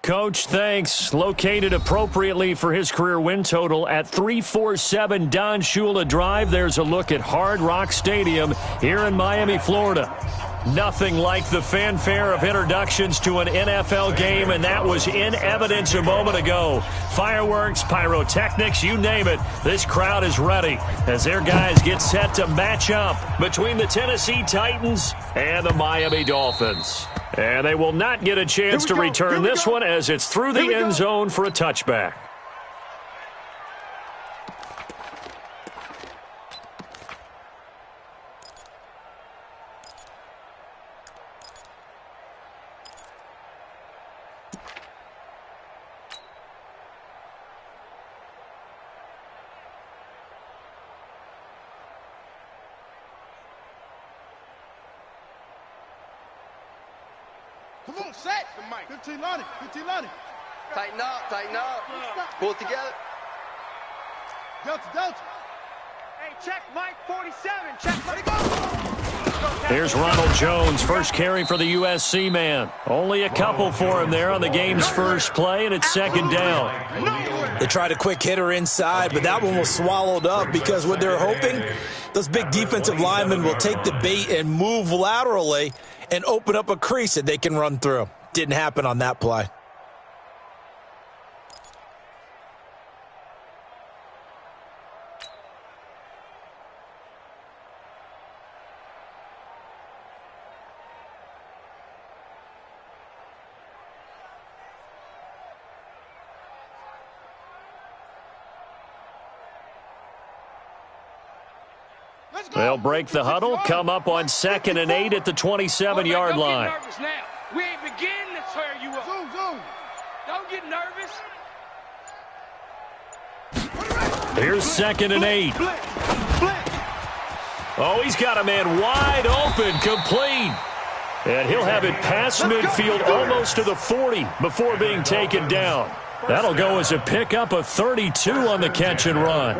Coach, thanks. Located appropriately for his career win total at 347 Don Shula Drive. There's a look at Hard Rock Stadium here in Miami, Florida. Nothing like the fanfare of introductions to an NFL game, and that was in evidence a moment ago. Fireworks, pyrotechnics, you name it. This crowd is ready as their guys get set to match up between the Tennessee Titans and the Miami Dolphins. And they will not get a chance to return this one as it's through the end zone for a touchback. Come on, set. 15 Lonnie. Tighten up. Pull it together. Delta. Hey, check Mike 47. Check Mike. Go. Here's Ronald Jones, first carry for the USC man. Only a couple for him there on the game's first play, and it's second down. They tried a quick hitter inside, but that one was swallowed up because what they're hoping, those big defensive linemen will take the bait and move laterally and open up a crease that they can run through. Didn't happen on that play. They'll break the huddle, come up on 2nd and 8 at the 27-yard line. Don't get nervous now. We ain't beginning to tear you up. Zoom. Don't get nervous. Here's 2nd and 8. Oh, he's got a man wide open, complete. And he'll have it past midfield almost to the 40 before being taken down. That'll go as a pickup of 32 on the catch and run.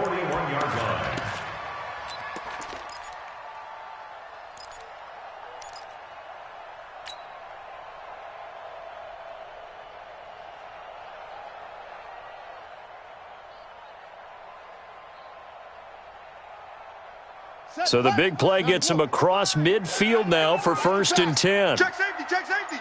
So the big play gets him across midfield now for 1st and 10. Check safety.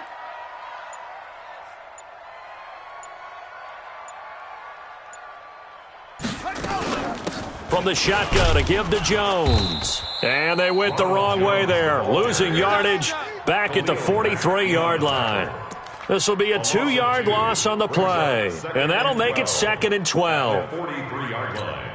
From the shotgun, a give to Jones. And they went the wrong way there, losing yardage back at the 43-yard line. This will be a 2-yard loss on the play, and that'll make it 2nd and 12. 43-yard line.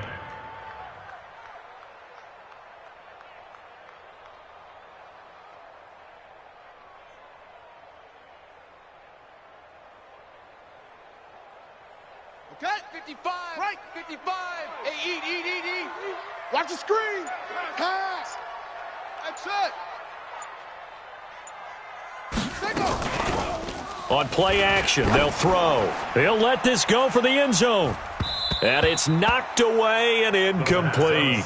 Okay. 55. Right. 55. Hey, eat. Watch the screen. Pass. That's it. Single. On play action, they'll throw. He'll let this go for the end zone. And it's knocked away and incomplete.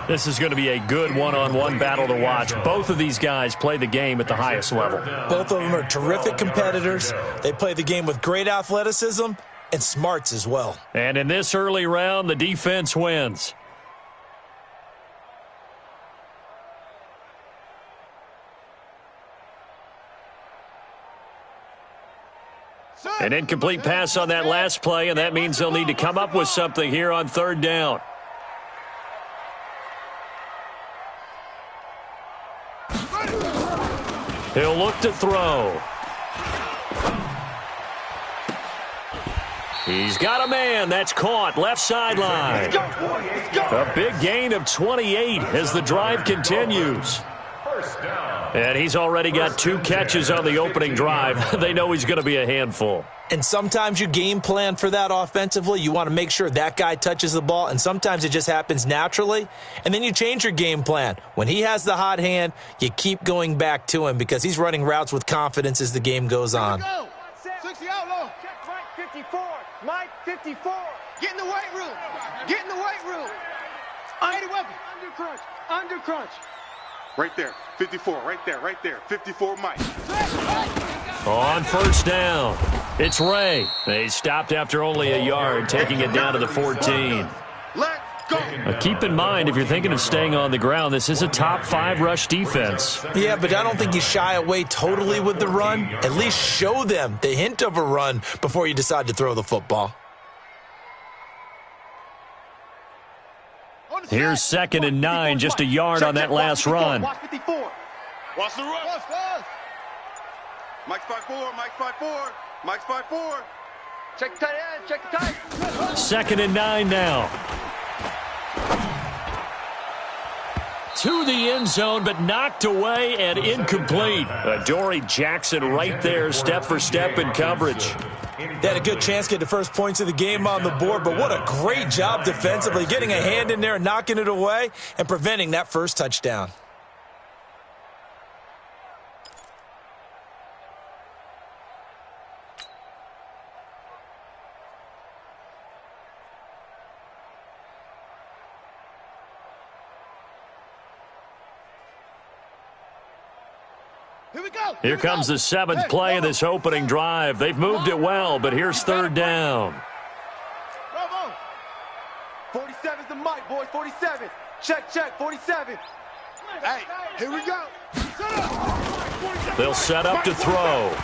This is going to be a good one-on-one battle to watch. Both of these guys play the game at the highest level. Both of them are terrific competitors. They play the game with great athleticism and smarts as well. And in this early round, the defense wins. An incomplete pass on that last play, and that means they'll need to come up with something here on 3rd down. He'll look to throw. He's got a man. That's caught. Left sideline. A big gain of 28 as the drive continues. And he's already got 2 catches on the opening drive. They know he's going to be a handful. And sometimes you game plan for that offensively. You want to make sure that guy touches the ball, and sometimes it just happens naturally. And then you change your game plan. When he has the hot hand, you keep going back to him because he's running routes with confidence as the game goes on. 60 outlaw. Check Mike 54. Mike 54. Get in the weight room. Get in the weight room. Under crunch. Right there. 54. Right there. 54 Mike. On 1st down. It's Ray. They stopped after only a yard, taking it down to the 14. Let's go. Keep in mind, if you're thinking of staying on the ground, this is a top 5 rush defense. Yeah, but I don't think you shy away totally with the run. At least show them the hint of a run before you decide to throw the football. Here's 2nd and 9, just a yard on that last run. Watch 54. Watch the run. Mike's 5-4. Mike's 5-4. Mike's 5-4. Check the tight end. Check the tight. 2nd and 9 now. To the end zone, but knocked away and incomplete. Dory Jackson right there, step for step in coverage. They had a good chance to get the first points of the game on the board, but what a great job defensively, getting a hand in there and knocking it away and preventing that first touchdown. Here comes the 7th play of this opening drive. They've moved it well, but here's 3rd down. 47's the mic, boys. 47. Check, 47. Hey, here we go. They'll set up to throw.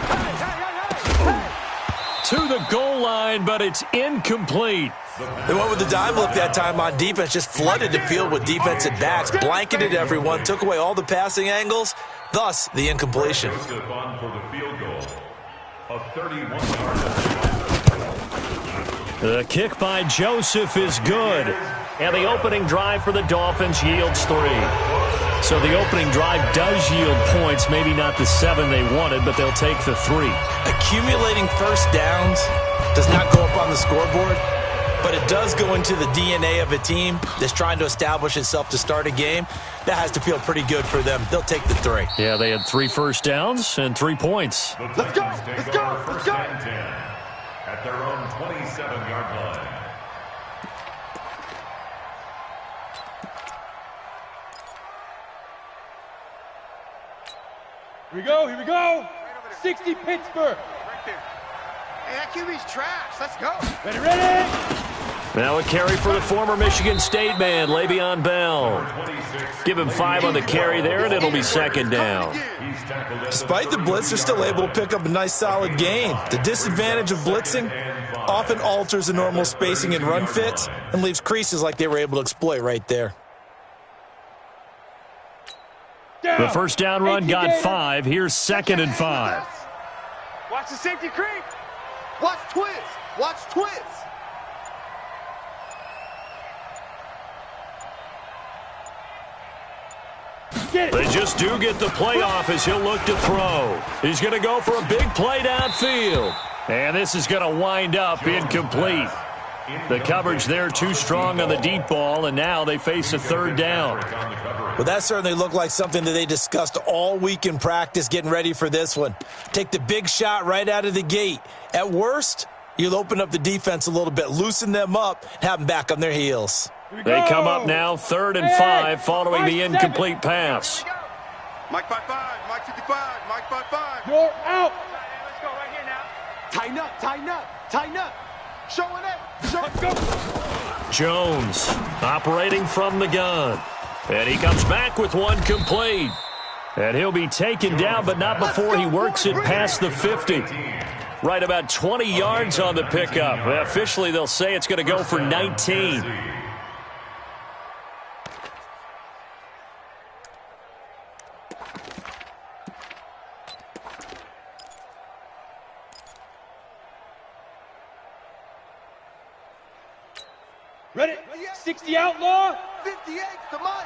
To the goal line, but it's incomplete. They went with the dime look that time on defense, just flooded the field with defensive backs, blanketed everyone, took away all the passing angles, thus the incompletion. The kick by Joseph is good, and the opening drive for the Dolphins yields 3. So the opening drive does yield points, maybe not the 7 they wanted, but they'll take the 3. Accumulating first downs does not go up on the scoreboard, but it does go into the DNA of a team that's trying to establish itself to start a game. That has to feel pretty good for them. They'll take the 3. Yeah, they had 3 first downs and 3 points. Let's go. Let's go. Let's go. At their own 27-yard line. Here we go. Here we go. 60 Pittsburgh. Right there. Hey, that QB's trash. Let's go. Ready, ready. Now a carry for the former Michigan State man, Le'Veon Bell. Give him 5 on the carry there, and it'll be 2nd down. Despite the blitz, they're still able to pick up a nice solid gain. The disadvantage of blitzing often alters the normal spacing and run fits and leaves creases like they were able to exploit right there. The first down run got 5. Here's 2nd and 5. Watch the safety creep. Watch twist. Watch twist. They just do get the playoff as he'll look to throw. He's going to go for a big play downfield. And this is going to wind up incomplete. The coverage there too strong on the deep ball, and now they face a 3rd down. Well, that certainly looked like something that they discussed all week in practice getting ready for this one. Take the big shot right out of the gate. At worst, you'll open up the defense a little bit, loosen them up, and have them back on their heels. They come up now 3rd and 5 following the incomplete pass. Mike 5-5. Mike 55. Mike 5-5. You're out. Let's go right here now. Tighten up. Tighten up. Tighten up. Showing it. Let's go. Jones operating from the gun. And he comes back with one complete. And he'll be taken down, but not before he works it past the 50. Right about 20 yards on the pickup. Officially, they'll say it's going to go for 19. Ready? 60 outlaw. 58 to Mike.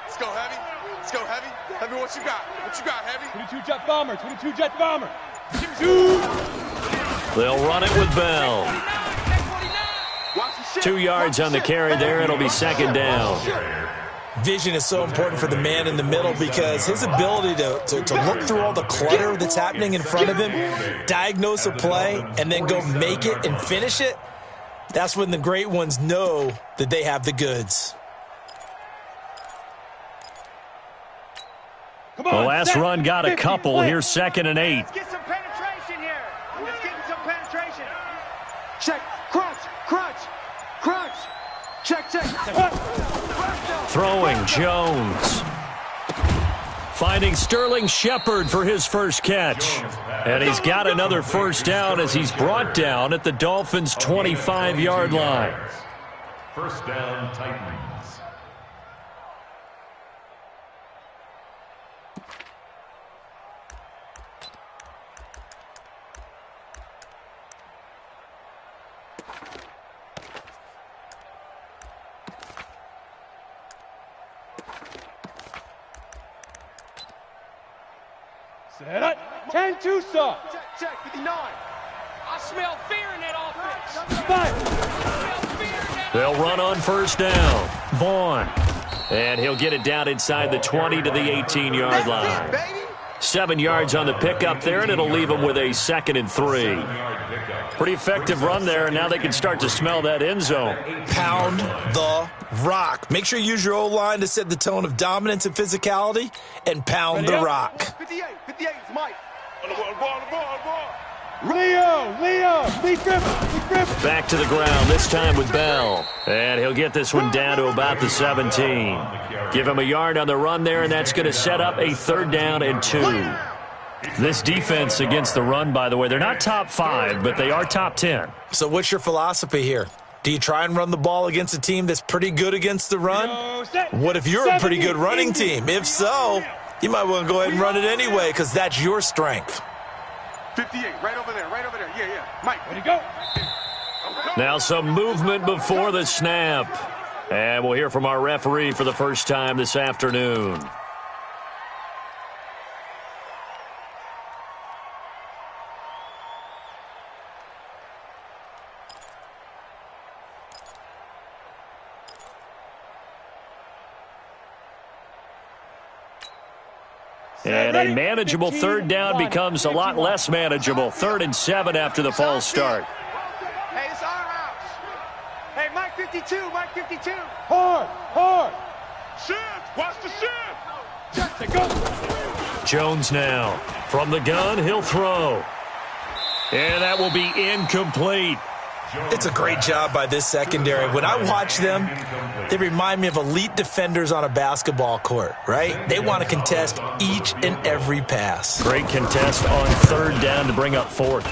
Let's go, Heavy. Let's go, Heavy. Heavy, what you got? What you got, Heavy? 22 jet bomber. 22 jet bomber. They'll run it with Bell. 2 yards on the carry there. It'll be 2nd down. Vision is so important for the man in the middle because his ability to look through all the clutter that's happening in front of him, diagnose a play, and then go make it and finish it, that's when the great ones know that they have the goods. The last run got a couple. Here's 2nd and 8. Let's get some penetration here. Let's get some penetration. Check. Crunch. Crunch. Crunch. Check, check. Throwing Jones. Finding Sterling Shepard for his first catch. And he's got another first down as he's brought down at the Dolphins' 25-yard line. First down, Titans. Set up. 10-2, sir. Check, 59. I smell fear in that offense. 5. They'll run on first down. Vaughn. And he'll get it down inside the 20 to the 18-yard line. 7 yards on the pickup there, and it'll leave them with a 2nd and 3. Pretty effective run there, and now they can start to smell that end zone. Pound the rock. Make sure you use your O-line to set the tone of dominance and physicality, and pound the rock. 58 is Mike. Leo, Lee Griffin. Back to the ground, this time with Bell. And he'll get this one down to about the 17. Give him a yard on the run there, and that's going to set up a 3rd down and 2. This defense against the run, by the way, they're not top 5, but they are top 10. So what's your philosophy here? Do you try and run the ball against a team that's pretty good against the run? What if you're a pretty good running team? If so, you might want to go ahead and run it anyway because that's your strength. 58, right over there. Yeah. Mike, where'd he go? Now some movement before the snap. And we'll hear from our referee for the first time this afternoon. And a manageable 3rd down becomes a lot less manageable. 3rd and 7 after the false start. Hey, it's our house. Hey, Mike 52. Hard. Shift. Watch the shift. Check, they go. Jones now. From the gun, he'll throw. And that will be incomplete. It's a great job by this secondary. When I watch them, they remind me of elite defenders on a basketball court, right? They want to contest each and every pass. Great contest on 3rd down to bring up 4th.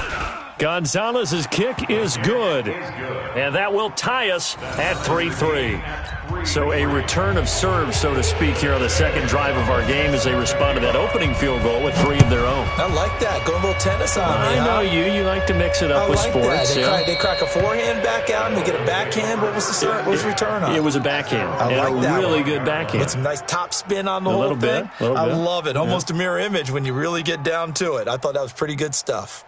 Gonzalez's kick is good. And that will tie us at 3-3. So a return of serve, so to speak, here on the 2nd drive of our game as they respond to that opening field goal with 3 of their own. I like that. Going a little tennis on me. I know you like to mix it up with sports. They crack a forehand back out and they get a backhand. What was the return on? It was a backhand. I like that really one. Good backhand. With some nice top spin on the whole thing. I love it. Almost a mirror image when you really get down to it. I thought that was pretty good stuff.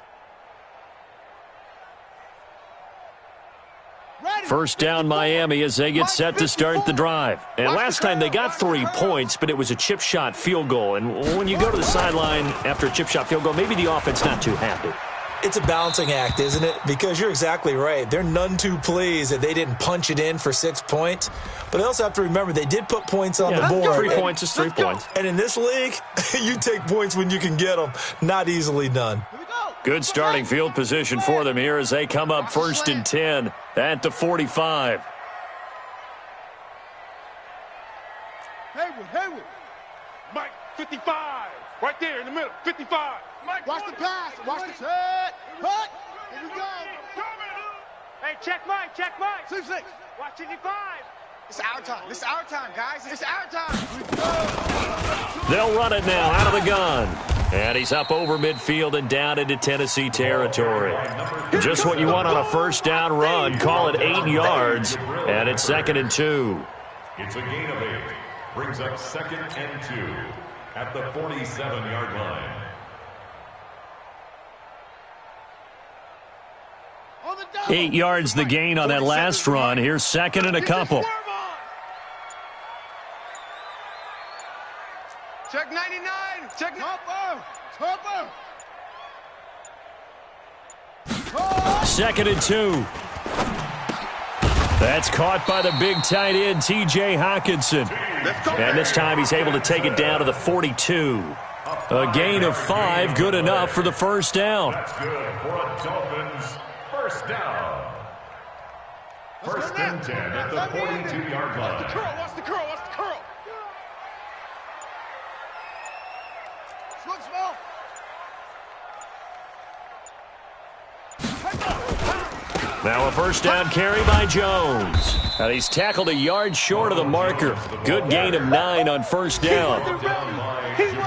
First down Miami as they get set to start the drive. And last time they got 3 points, but it was a chip shot field goal. And when you go to the sideline after a chip shot field goal, maybe the offense not too happy. It's a balancing act, isn't it? Because you're exactly right. They're none too pleased that they didn't punch it in for 6 points. But they also have to remember they did put points on the board. 3 points is 3 points. And in this league, you take points when you can get them. Not easily done. Good starting field position for them here as they come up 1st and 10 at the 45. Haywood. Mike, 55. Right there in the middle, 55. Mike, watch the pass. Watch the set. Cut. Here we go. Hey, check Mike. 6. Watch 55. It's our time, guys. It's our time. They'll run it now out of the gun. And he's up over midfield and down into Tennessee territory. Just what you want on a first down run. Call it 8 yards, and it's 2nd and 2. It's a gain of 8. Brings up 2nd and 2 at the 47-yard line. 8 yards the gain on that last run. Here's 2nd and a couple. Check 99. Check Topper. 2nd and 2. That's caught by the big tight end, T.J. Hockenson. And this time he's able to take it down to the 42. A gain of 5, good enough for the first down. That's good for a Dolphins first down. First and 10 at the 42-yard line. Watch the curl, watch the curl, watch the curl. Swing small. Now a first down carry by Jones. And he's tackled a yard short of the marker. Good gain of 9 on first down.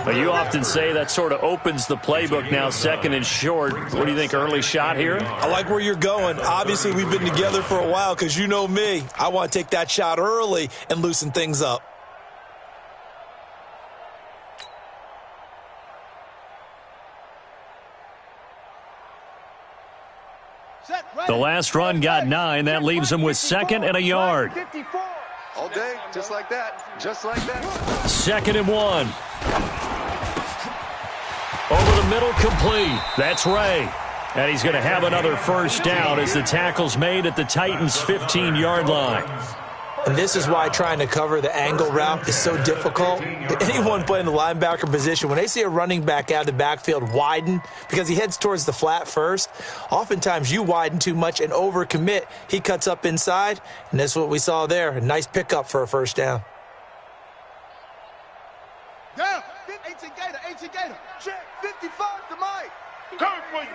But you often say that sort of opens the playbook now, second and short. What do you think, early shot here? I like where you're going. Obviously, we've been together for a while because you know me. I want to take that shot early and loosen things up. The last run got 9. That leaves him with second and a yard. All day, just like that. Just like that. Second and 1. Over the middle, complete. That's Ray. And he's going to have another first down as the tackle's made at the Titans' 15-yard line. And this is why trying to cover the angle route is so difficult. Anyone playing the linebacker position, when they see a running back out of the backfield widen because he heads towards the flat first, oftentimes you widen too much and overcommit. He cuts up inside, and that's what we saw there. A nice pickup for a first down. Down. 18 Gator. Check. 55 to Mike. Coming for you.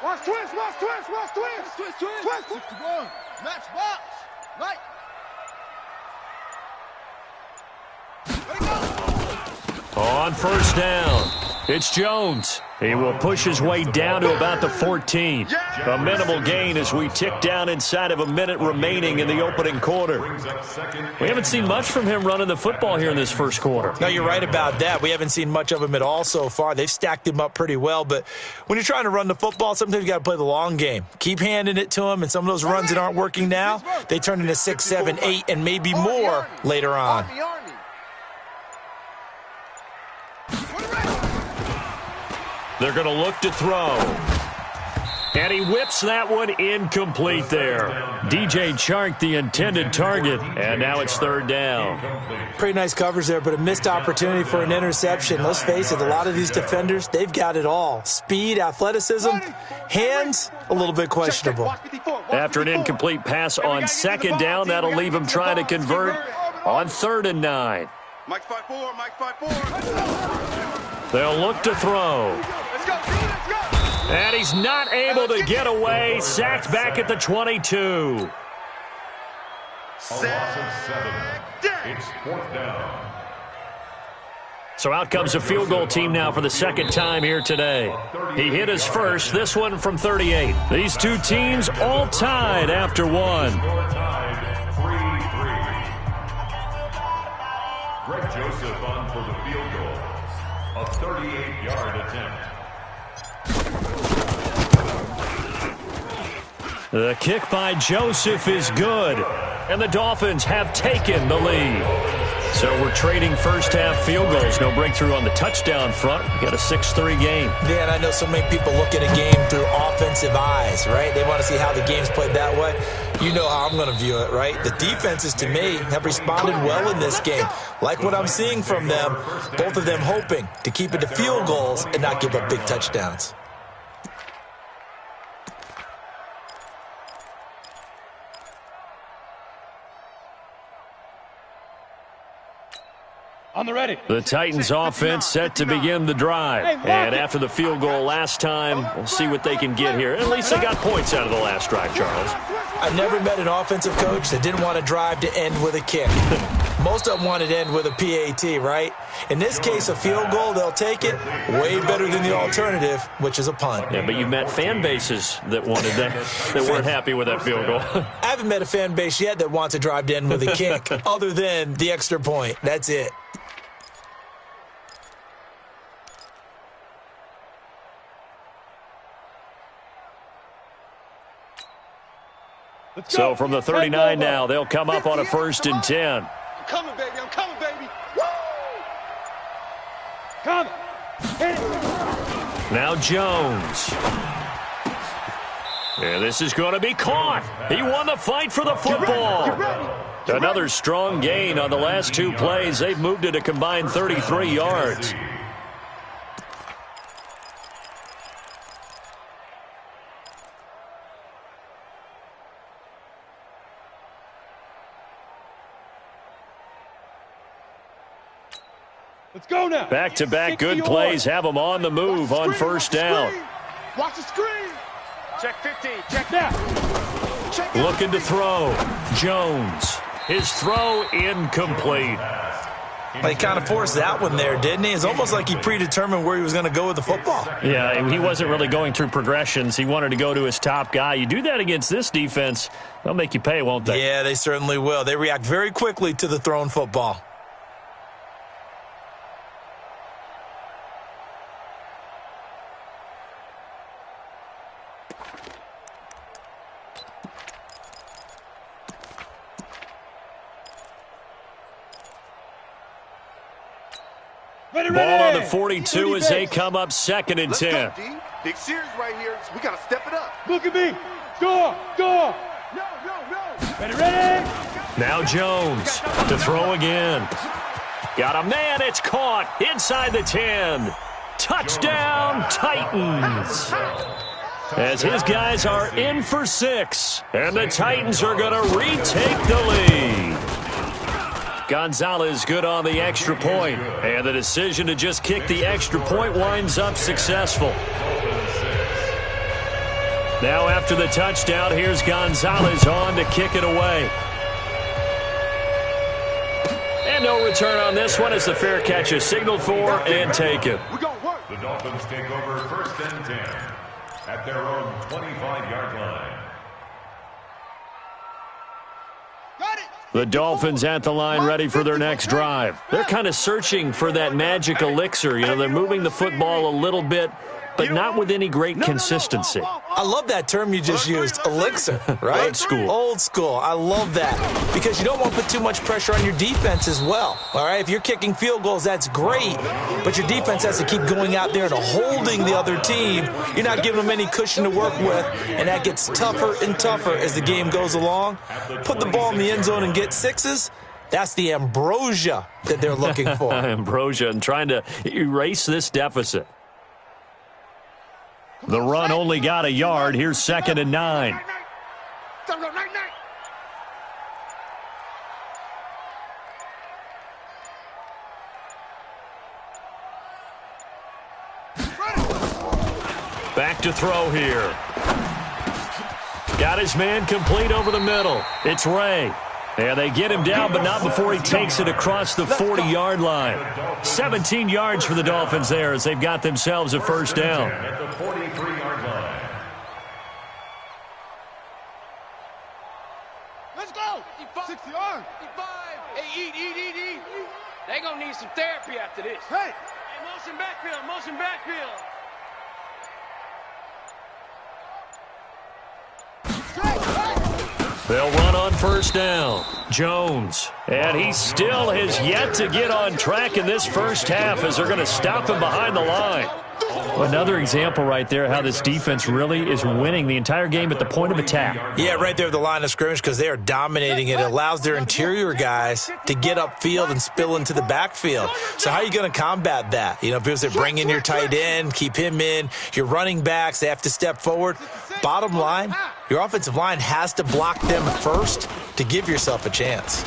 Watch twist. 61. Match box. Mike. On first down, it's Jones. He will push his way down to about the 14. A minimal gain as we tick down inside of a minute remaining in the opening quarter. We haven't seen much from him running the football here in this first quarter. No, you're right about that. We haven't seen much of him at all so far. They've stacked him up pretty well, but when you're trying to run the football, sometimes you got to play the long game. Keep handing it to him, and some of those runs that aren't working now, they turn into 6, 7, 8, and maybe more later on. They're going to look to throw. And he whips that one incomplete there. DJ Chark, the intended target, and now it's third down. Pretty nice coverage there, but a missed opportunity for an interception. Let's face it, a lot of these defenders, they've got it all. Speed, athleticism, hands, a little bit questionable. After an incomplete pass on second down, that'll leave him trying to convert on 3rd and 9. Mike 5-4. They'll look to throw. Let's go. And he's not able to get away. Sacked back at the 22. A loss of 7. It's 4th down. So out comes a field goal team now for the second time here today. He hit his first, this one from 38. These two teams all tied after one. Score tied 3-3. Greg Joseph on for the field goal. A 38-yard attempt. The kick by Joseph is good, and the Dolphins have taken the lead. So we're trading first-half field goals. No breakthrough on the touchdown front. We got a 6-3 game. Yeah, and I know so many people look at a game through offensive eyes, right? They want to see how the game's played that way. You know how I'm going to view it, right? The defenses, to me, have responded well in this game. Like what I'm seeing from them, both of them hoping to keep it to field goals and not give up big touchdowns. On the ready. The Titans offense set to begin the drive. And after the field goal last time, we'll see what they can get here. At least they got points out of the last drive, Charles. I've never met an offensive coach that didn't want to drive to end with a kick. Most of them wanted to end with a PAT, right? In this case, a field goal, they'll take it. Way better than the alternative, which is a punt. Yeah, but you met fan bases that wanted that, that weren't happy with that field goal. I haven't met a fan base yet that wants to drive to end with a kick, other than the extra point. That's it. So from the 39 now, they'll come up on a 1st and 10. I'm coming, baby. Woo! Come. Hit it. Now Jones. And this is going to be caught. He won the fight for the football. Another strong gain on the last two plays. They've moved it a combined 33 yards. Let's go now. Back-to-back good plays have them on the move on first down. Watch the screen. Check 15. Check that. Looking to throw. Jones. His throw incomplete. Well, he kind of forced that one there, didn't he? It's almost like he predetermined where he was going to go with the football. Yeah, he wasn't really going through progressions. He wanted to go to his top guy. You do that against this defense, they'll make you pay, won't they? Yeah, they certainly will. They react very quickly to the thrown football. Ball on the 42 as they come up 2nd and 10. Let's go, D. Big series right here. So we got to step it up. Look at me. Score. Score. No. Ready. Now Jones to throw again. Got a man. It's caught inside the 10. Touchdown, Titans. As his guys are in for 6. And the Titans are going to retake the lead. Gonzalez good on the extra point, and the decision to just kick the extra point winds up successful. Now after the touchdown, here's Gonzalez on to kick it away. And no return on this one as the fair catch is signaled for and taken. The Dolphins take over 1st and 10 at their own 25-yard line. The Dolphins at the line ready for their next drive. They're kind of searching for that magic elixir. You know, they're moving the football a little bit, but not with any great consistency. I love that term you just used, elixir, right? Old school. Old school. I love that because you don't want to put too much pressure on your defense as well, all right? If you're kicking field goals, that's great, but your defense has to keep going out there and holding the other team. You're not giving them any cushion to work with, and that gets tougher and tougher as the game goes along. Put the ball in the end zone and get 6s. That's the ambrosia that they're looking for. Ambrosia and trying to erase this deficit. The run only got a yard. Here's 2nd and 9. Back to throw here. Got his man complete over the middle. It's Ray. And they get him down, but not before he takes it across the 40-yard line. 17 yards for the Dolphins there as they've got themselves a first down. At the 43-yard line. Let's go. 60 yards. 55. Hey, eat. They going to need some therapy after this. Hey. Motion backfield. They'll run on first down. Jones. And he still has yet to get on track in this first half as they're going to stop him behind the line. Another example right there how this defense really is winning the entire game at the point of attack. Yeah, right there at the line of scrimmage because they are dominating it. It allows their interior guys to get upfield and spill into the backfield. So how are you going to combat that? You know, because they bring in your tight end, keep him in. Your running backs, they have to step forward. Bottom line, your offensive line has to block them first to give yourself a chance.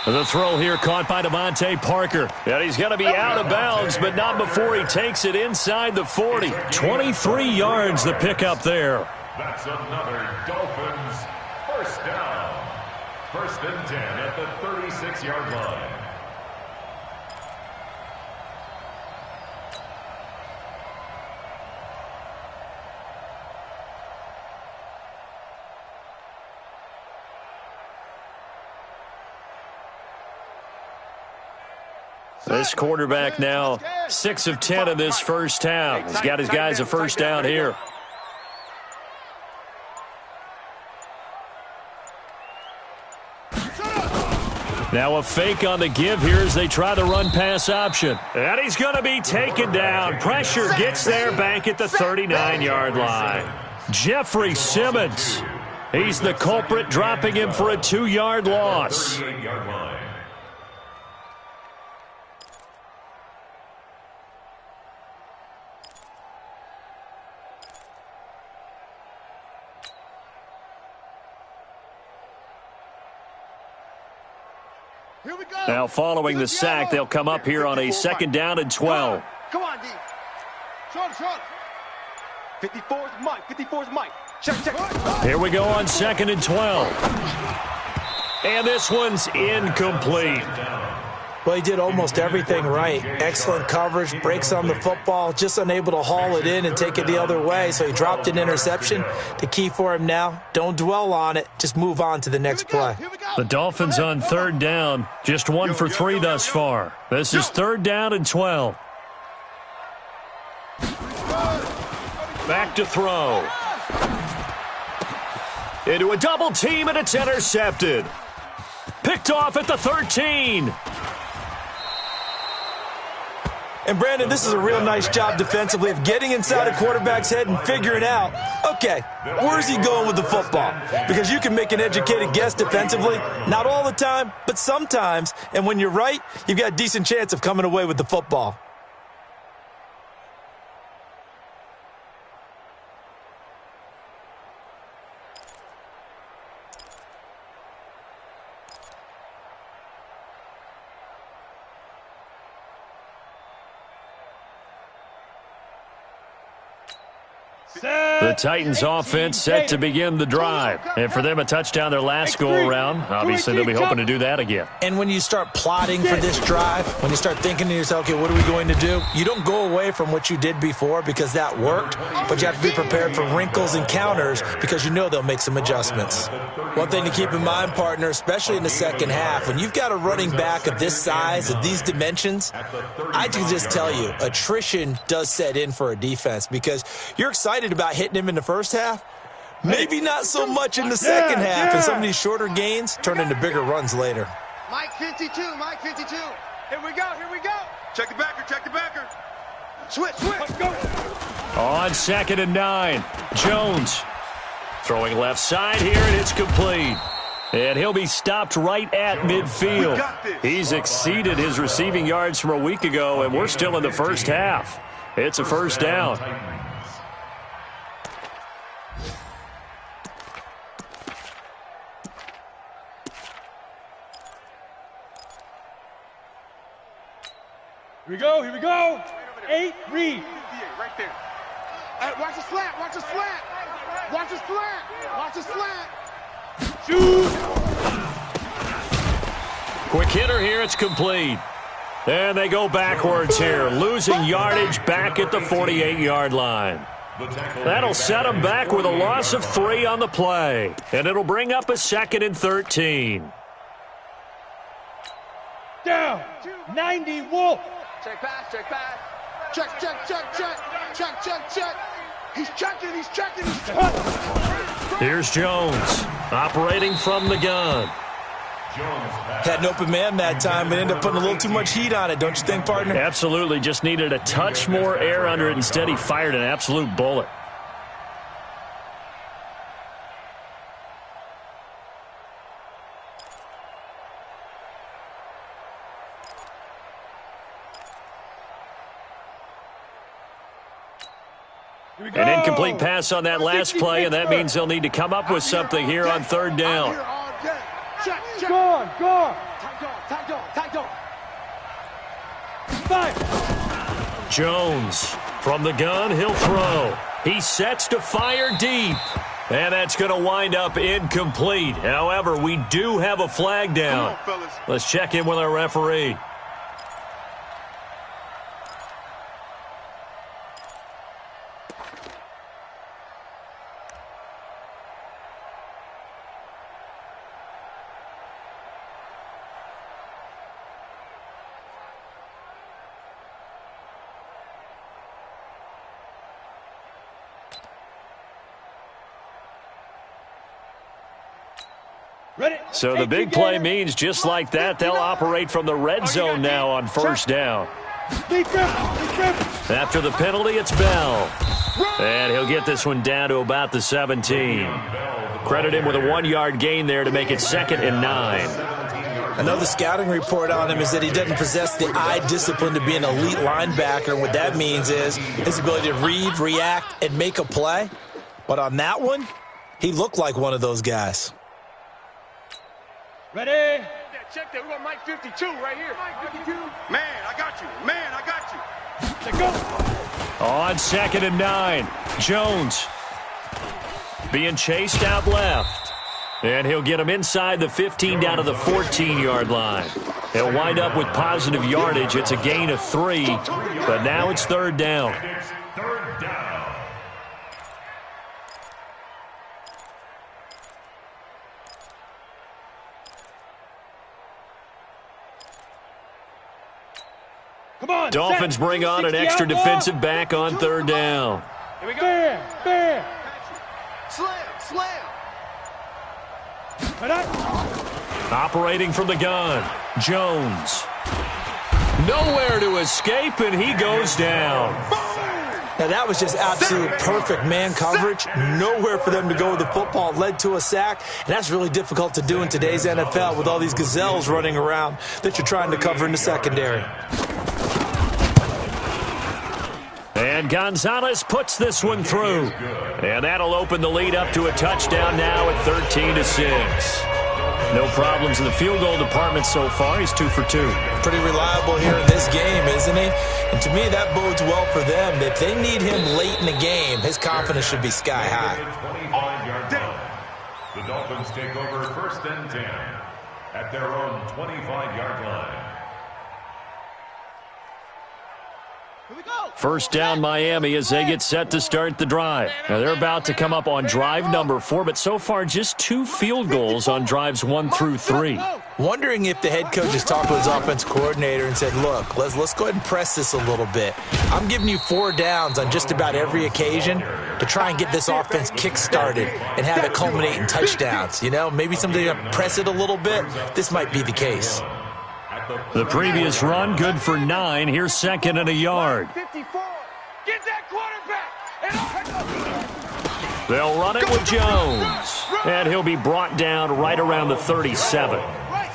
The throw here caught by Devontae Parker. And he's going to be out of bounds, but not before he takes it inside the 40. 23 yards the pickup there. That's another Dolphins first down. 1st and 10 at the 36-yard line. This quarterback now 6 of 10 in this first half. He's got his guys a first down here. Now a fake on the give here as they try the run-pass option. And he's going to be taken down. Pressure gets there back at the 39-yard line. Jeffrey Simmons. He's the culprit, dropping him for a 2-yard loss. 38-yard line. Here we go. Now following the sack, they'll come up here on a 2nd down and 12. Come on, D. Short. 54's Mike. 54's Mike. Check. Here we go on 2nd and 12. And this one's incomplete. Well, he did almost everything right. Excellent coverage, breaks on the football, just unable to haul it in and take it the other way. So he dropped an interception. The key for him now, don't dwell on it. Just move on to the next play. The Dolphins on 3rd down, just 1 for 3 thus far. This is 3rd down and 12. Back to throw. Into a double team, and it's intercepted. Picked off at the 13. And, Brandon, this is a real nice job defensively of getting inside a quarterback's head and figuring out, okay, where's he going with the football? Because you can make an educated guess defensively, not all the time, but sometimes. And when you're right, you've got a decent chance of coming away with the football. The Titans offense set to begin the drive. And for them, a touchdown their last go-around. Obviously, they'll be hoping to do that again. And when you start plotting for this drive, when you start thinking to yourself, okay, what are we going to do? You don't go away from what you did before because that worked, but you have to be prepared for wrinkles and counters because you know they'll make some adjustments. One thing to keep in mind, partner, especially in the second half, when you've got a running back of this size, of these dimensions, I can just tell you, attrition does set in for a defense because you're excited about hitting him in the first half, maybe not so much in the second half, and some of these shorter gains turn into bigger runs later. Mike 52. Here we go. Check the backer. Switch. Let's go. On 2nd and 9, Jones throwing left side here, and it's complete. And he'll be stopped right at midfield. He's exceeded his receiving yards from a week ago, and we're still in the first half. It's a 1st down. Here we go. 8, read. Right there. Hey, watch the slant. Shoot. Quick hitter here, it's complete. And they go backwards here, losing yardage back at the 48-yard line. That'll set them back with a loss of 3 on the play. And it'll bring up a 2nd and 13. Down. 90, Wolf. Check pass. Check. He's checking. Here's Jones, operating from the gun. Had an open man that time and ended up putting a little too much heat on it, don't you think, partner? Absolutely, just needed a touch more air under it. Instead, he fired an absolute bullet. An incomplete pass on that last play, and that means they'll need to come up with something here on 3rd down. Check. Gone. Tight dog. Fire. Jones from the gun, he'll throw. He sets to fire deep. And that's going to wind up incomplete. However, we do have a flag down. Let's check in with our referee. So the big play means just like that, they'll operate from the red zone now on 1st down. After the penalty, it's Bell. And he'll get this one down to about the 17. Credit him with a 1-yard gain there to make it 2nd and 9. I know the scouting report on him is that he doesn't possess the eye discipline to be an elite linebacker. What that means is his ability to read, react, and make a play. But on that one, he looked like one of those guys. Ready. check that. We got Mike 52 right here. Mike 52. Man, I got you. Man, I got you. Let's go. On 2nd and 9, Jones being chased out left. And he'll get him inside the 15 down to the 14-yard line. He'll wind up with positive yardage. It's a gain of 3, but now it's 3rd down. It's 3rd down. Come on. Dolphins bring on an extra defensive back on 3rd down. Here we go. Bear. Slam. Operating from the gun, Jones. Nowhere to escape, and he goes down. Now, that was just absolute perfect man coverage. Nowhere for them to go with the football. Led to a sack, and that's really difficult to do in today's NFL with all these gazelles running around that you're trying to cover in the secondary. And Gonzalez puts this one through. And that'll open the lead up to a touchdown now at 13-6. No problems in the field goal department so far. He's 2 for 2. Pretty reliable here in this game, isn't he? And to me, that bodes well for them. If they need him late in the game, his confidence should be sky high. 25-yard line. The Dolphins take over 1st and 10 at their own 25-yard line. 1st down Miami as they get set to start the drive. Now they're about to come up on drive number 4, but so far just 2 field goals on drives 1 through 3. Wondering if the head coach has talked to his offense coordinator and said, look, let's go ahead and press this a little bit. I'm giving you 4 downs on just about every occasion to try and get this offense kick-started and have it culminate in touchdowns. You know, maybe somebody to press it a little bit. This might be the case. The previous run, good for 9. Here's 2nd and a yard. 54. Get that quarterback. They'll run it with Jones. And he'll be brought down right around the 37.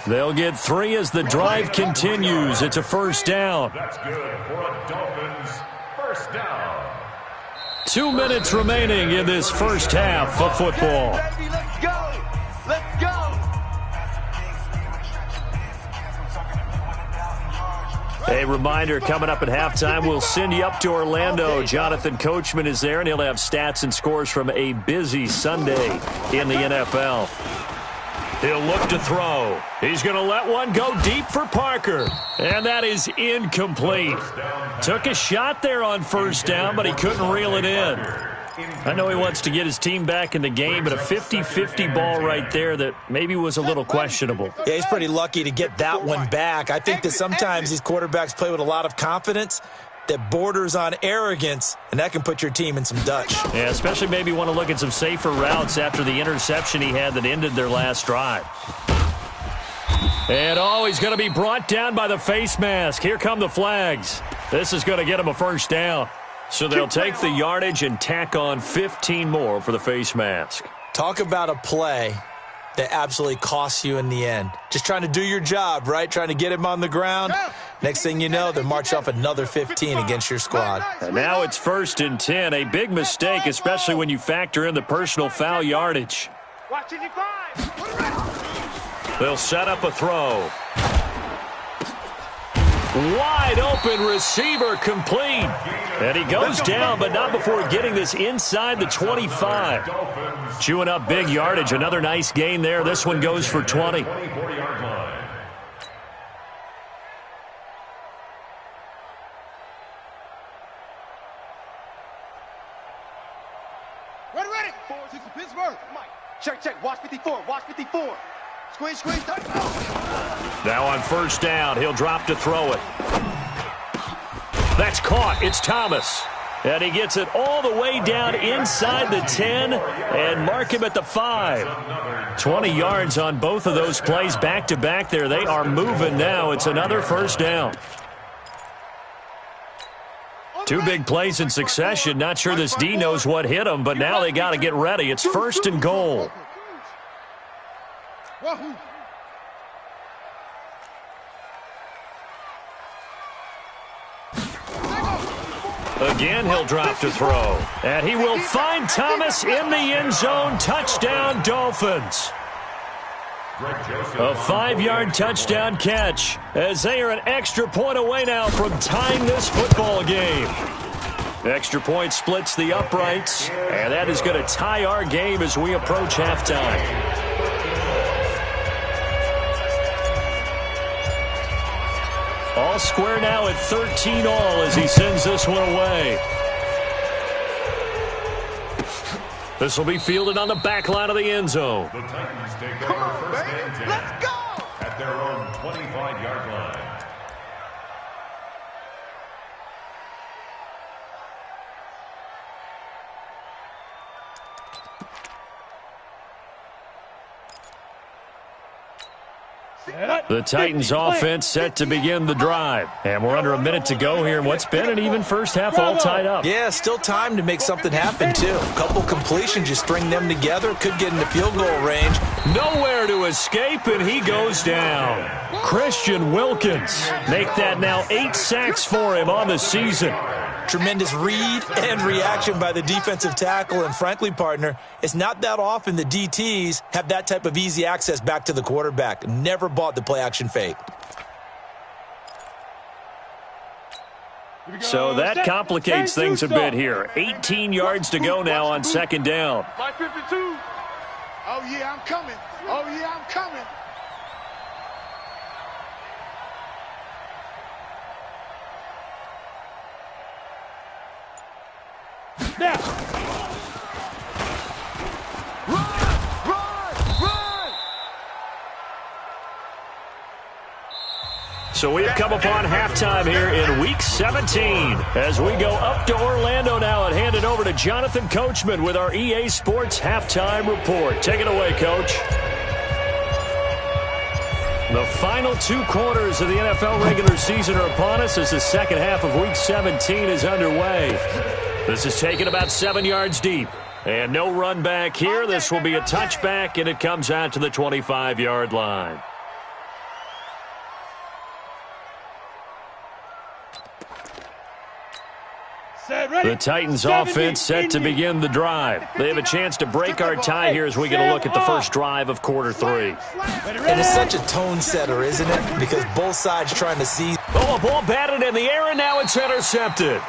They'll get 3 as the drive continues. It's a 1st down. That's good for a Dolphins 1st down. 2 minutes remaining in this first half of football. Let's go. Let's go. A reminder, coming up at halftime, we'll send you up to Orlando. Jonathan Coachman is there, and he'll have stats and scores from a busy Sunday in the NFL. He'll look to throw. He's going to let one go deep for Parker. And that is incomplete. Took a shot there on 1st down, but he couldn't reel it in. I know he wants to get his team back in the game, but a 50-50 ball right there that maybe was a little questionable. Yeah, he's pretty lucky to get that one back. I think that sometimes these quarterbacks play with a lot of confidence that borders on arrogance, and that can put your team in some Dutch. Yeah, especially maybe want to look at some safer routes after the interception he had that ended their last drive. And he's going to be brought down by the face mask. Here come the flags. This is going to get him a 1st down. So they'll take the yardage and tack on 15 more for the face mask. Talk about a play that absolutely costs you in the end. Just trying to do your job, right? Trying to get him on the ground. Next thing you know, they march off another 15 against your squad. And now it's 1st and 10. A big mistake, especially when you factor in the personal foul yardage. Watch 55. They'll set up a throw. Wide open receiver complete. And he goes down, but not before getting this inside the 25. Chewing up big yardage. Another nice gain there. This one goes for 20. 24-yard line. Ready. 4-6 to Pittsburgh. Mike. Check. Watch 54. Watch 54. Squeeze. Now on 1st down, he'll drop to throw it. That's caught. It's Thomas. And he gets it all the way down inside the 10 and mark him at the 5. 20 yards on both of those plays back-to-back there. They are moving now. It's another 1st down. 2 big plays in succession. Not sure this D knows what hit him, but now they got to get ready. It's 1st and goal. Again, he'll drop to throw. And he will find Thomas in the end zone. Touchdown, Dolphins. A 5-yard touchdown catch as they are an extra point away now from tying this football game. Extra point splits the uprights, and that is going to tie our game as we approach halftime. All square now at 13 all as he sends this one away. This will be fielded on the back line of the end zone. The Titans take over first and 10. Let's go! At their own 25-yard line. The Titans offense set to begin the drive. And we're under a minute to go here in what's been an even first half all tied up. Yeah, still time to make something happen, too. A couple completions, you string them together, could get into field goal range. Nowhere to escape, and he goes down. Christian Wilkins. Make that now 8 sacks for him on the season. Tremendous read and reaction by the defensive tackle. And frankly, partner, it's not that often the DTs have that type of easy access back to the quarterback. Never bought the play-action fake. So that complicates things a bit here. 18 yards to go now on second down. 552. Oh, yeah, I'm coming. Oh, yeah, I'm coming. Now. Run! So we have come upon halftime here in Week 17 as we go up to Orlando now and hand it over to Jonathan Coachman with our EA Sports Halftime Report. Take it away, Coach. The final 2 quarters of the NFL regular season are upon us as the second half of Week 17 is underway. This is taken about 7 yards deep. And no run back here. This will be a touchback, and it comes out to the 25-yard line. The Titans offense set to begin the drive. They have a chance to break our tie here as we get a look at the first drive of quarter 3. And it's such a tone setter, isn't it? Because both sides trying to seize. Oh, a ball batted in the air, and now it's intercepted.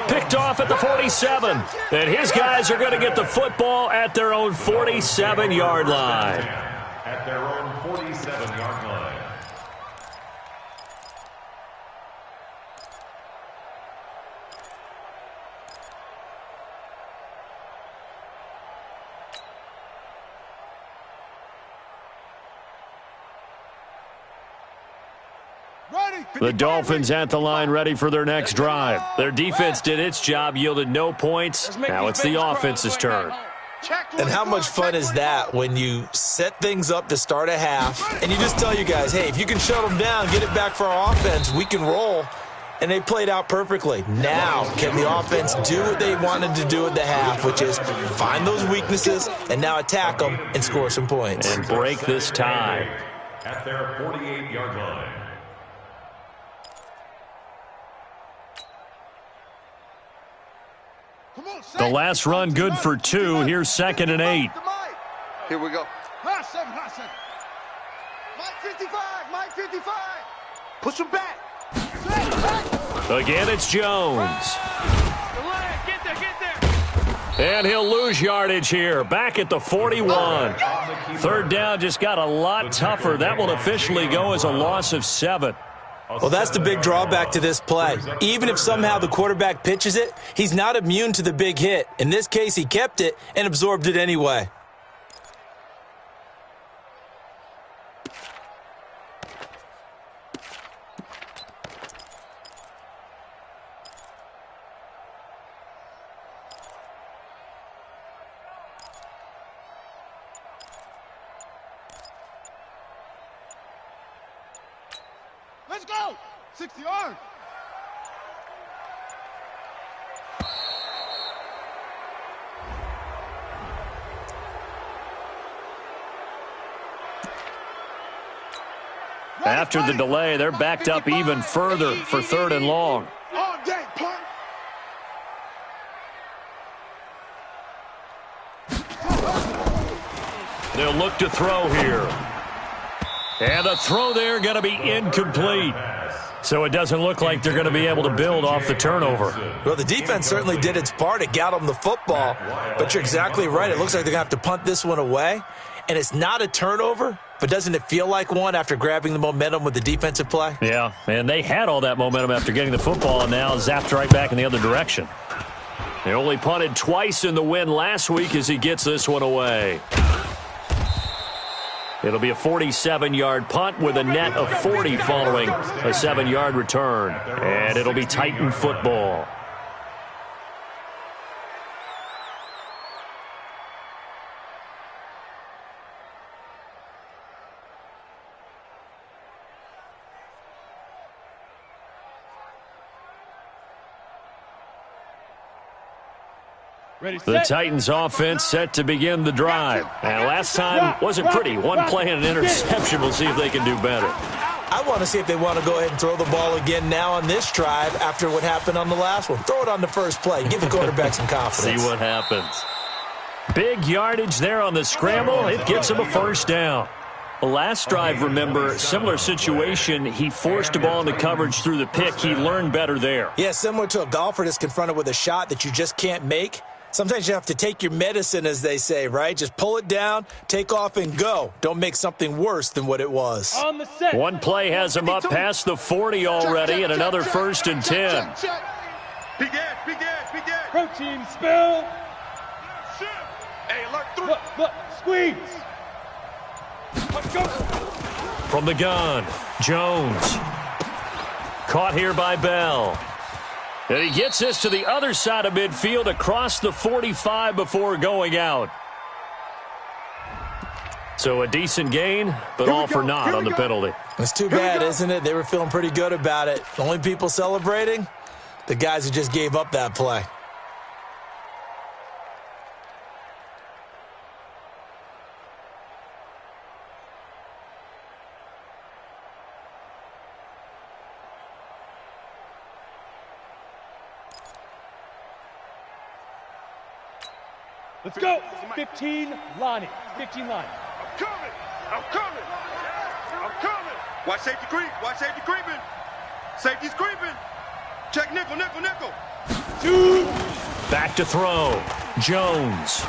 Picked off at the 47. And his guys are going to get the football at their own 47-yard line. At their own 47-yard line. The Dolphins at the line ready for their next drive. Their defense did its job, yielded no points. Now it's the offense's turn. And how much fun is that when you set things up to start a half and you just tell you guys, hey, if you can shut them down, get it back for our offense, we can roll. And they played out perfectly. Now, can the offense do what they wanted to do at the half, which is find those weaknesses and now attack them and score some points. And break this tie. At their 48-yard line. The last run good for 2. Here's 2nd and 8. Here we go. Hot 7, hot 7. Mike 55. Push him back. Again, it's Jones. And he'll lose yardage here. Back at the 41. Third down just got a lot tougher. That will officially go as a loss of 7. Well, that's the big drawback to this play. Even if somehow the quarterback pitches it, he's not immune to the big hit. In this case, he kept it and absorbed it anyway. Let's go. 60 yards. After the delay, they're backed up even further for 3rd and long. All day, punt. They'll look to throw here. And the throw there going to be incomplete. So it doesn't look like they're going to be able to build off the turnover. Well, the defense certainly did its part. It got them the football. But you're exactly right. It looks like they're going to have to punt this one away. And it's not a turnover, but doesn't it feel like one after grabbing the momentum with the defensive play? Yeah, and they had all that momentum after getting the football and now zapped right back in the other direction. They only punted twice in the win last week as he gets this one away. It'll be a 47-yard punt with a net of 40 following a 7-yard return. And it'll be Titan football. The Titans offense set to begin the drive. And last time wasn't pretty. One play and an interception. We'll see if they can do better. I want to see if they want to go ahead and throw the ball again now on this drive after what happened on the last one. Throw it on the first play. Give the quarterback some confidence. See what happens. Big yardage there on the scramble. It gets him a first down. Last drive, remember, similar situation. He forced the ball into coverage through the pick. He learned better there. Yeah, similar to a golfer that's confronted with a shot that you just can't make. Sometimes you have to take your medicine, as they say, right? Just pull it down, take off, and go. Don't make something worse than what it was. One play has him up past the 40 already, and another 1st and 10. Protein spill. Hey, alert 3. Look, squeeze. Let's go. From the gun, Jones. Caught here by Bell. And he gets this to the other side of midfield across the 45 before going out. So a decent gain, but all for naught on the penalty. It's too bad, isn't it? They were feeling pretty good about it. The only people celebrating, the guys who just gave up that play. Let's go. 15, Lonnie. 15 line. I'm coming. Watch safety creep. Safety's creeping. Check nickel. Two. Back to throw. Jones.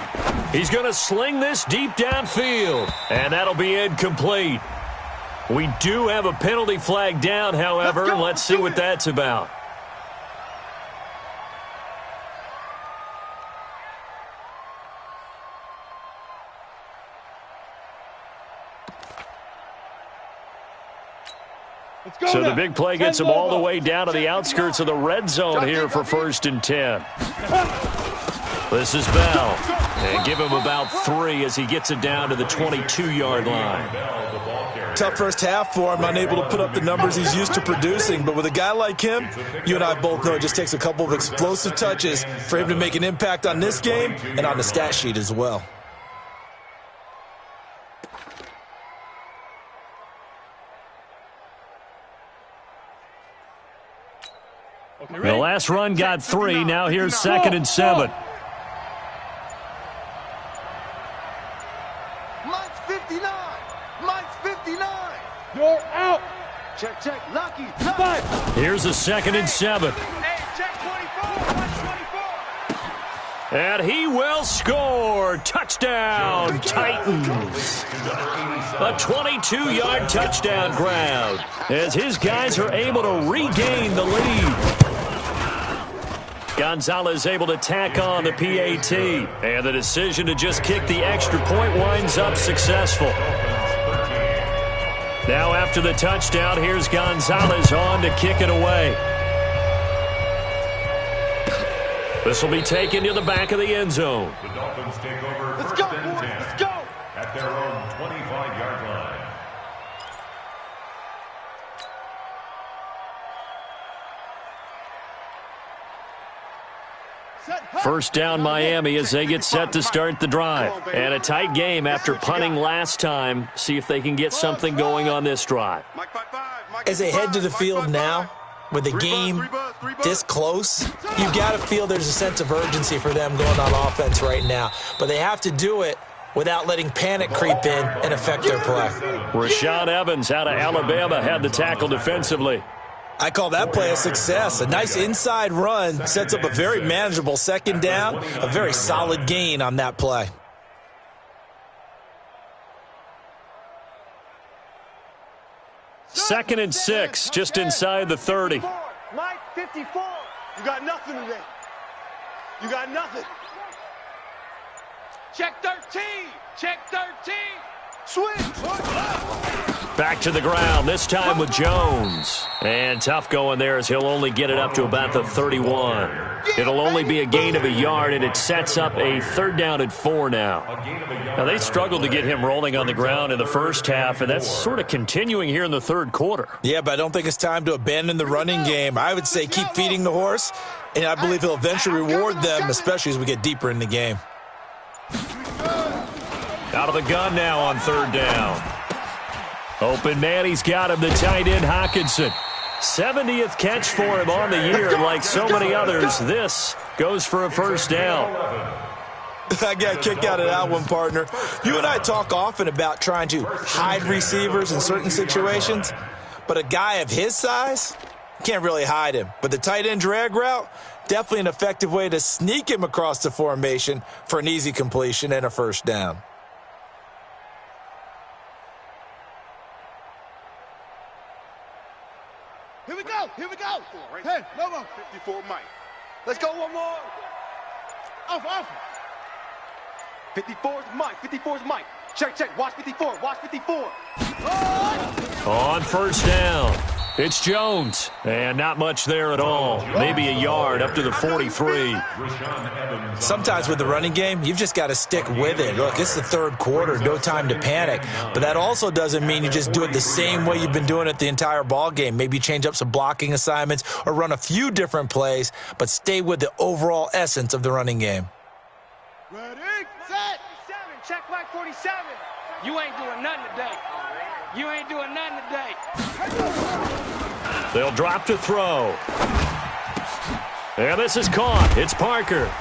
He's going to sling this deep downfield. And that'll be incomplete. We do have a penalty flag down, however. Let's see what that's about. So the big play gets him all the way down to the outskirts of the red zone here for 1st and 10. This is Bell. And give him about 3 as he gets it down to the 22-yard line. Tough first half for him, unable to put up the numbers he's used to producing. But with a guy like him, you and I both know it just takes a couple of explosive touches for him to make an impact on this game and on the stat sheet as well. The last run got 3. Now here's 2nd and 7. Mike's 59. You're out. Check. Lucky. Here's a 2nd and 7. Hey, check 24. And he will score. Touchdown, Titans. A 22-yard touchdown grab as his guys are able to regain the lead. Gonzalez able to tack on the PAT. And the decision to just kick the extra point winds up successful. Now after the touchdown, here's Gonzalez on to kick it away. This will be taken to the back of the end zone. The Dolphins take over Let's first go, and boys. 10 Let's go. at their own 25-yard line. First down Miami as they get set to start the drive. And a tight game after punting last time. See if they can get something going on this drive. As they head to the field now, with the game this close, you got to feel there's a sense of urgency for them going on offense right now. But they have to do it without letting panic creep in and affect their play. Rashaan Evans out of Alabama had the tackle defensively. I call that play a success. A nice inside run sets up a very manageable second down, a very solid gain on that play. Second and 6, just inside the 30. Mike, 54. You got nothing today. You got nothing. Check 13. Check 13. Swing. Back to the ground, this time with Jones. And tough going there as he'll only get it up to about the 31. It'll only be a gain of a yard, and it sets up a 3rd down and 4 now. Now, they struggled to get him rolling on the ground in the first half, and that's sort of continuing here in the 3rd quarter. Yeah, but I don't think it's time to abandon the running game. I would say keep feeding the horse, and I believe he'll eventually reward them, especially as we get deeper in the game. Out of the gun now on 3rd down. Open man, he's got him, the tight end Hockenson. 70th catch for him on the year. Like so many others, this goes for a 1st down. I got a kick out of that one, partner. You and I talk often about trying to hide receivers in certain situations, but a guy of his size, can't really hide him. But the tight end drag route, definitely an effective way to sneak him across the formation for an easy completion and a 1st down. Here we go. Here we go. Hey, no more. 54 Mike. Let's go one more. Off. 54 is Mike. 54 is Mike. Check. Watch 54. Watch 54. On 1st down, it's Jones. And not much there at all. Maybe a yard up to the 43. Sometimes with the running game, you've just got to stick with it. Look, it's the 3rd quarter, no time to panic. But that also doesn't mean you just do it the same way you've been doing it the entire ball game. Maybe change up some blocking assignments or run a few different plays, but stay with the overall essence of the running game. Ready, set. Check back 47. You ain't doing nothing today. You ain't doing nothing today. They'll drop to throw. And this is caught. It's Parker.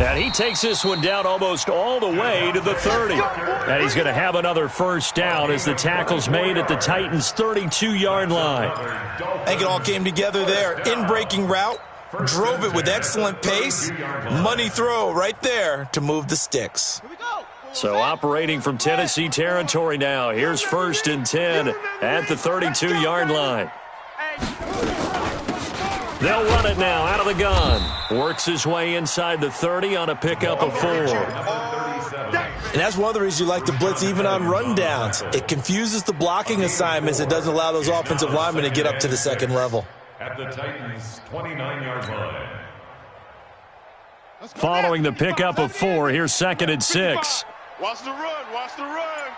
And he takes this one down almost all the way to the 30. And he's going to have another 1st down as the tackle's made at the Titans' 32-yard line. I think it all came together there. In-breaking route, drove it with excellent pace. Money throw right there to move the sticks. So operating from Tennessee territory now. Here's 1st and 10 at the 32-yard line. They'll run it now out of the gun. Works his way inside the 30 on a pickup of 4. And that's one of the reasons you like to blitz even on rundowns. It confuses the blocking assignments. It doesn't allow those offensive linemen to get up to the 2nd level. At the Titans' 29-yard line. Following the pickup of 4, here's 2nd and 6. Watch the run. Watch the run.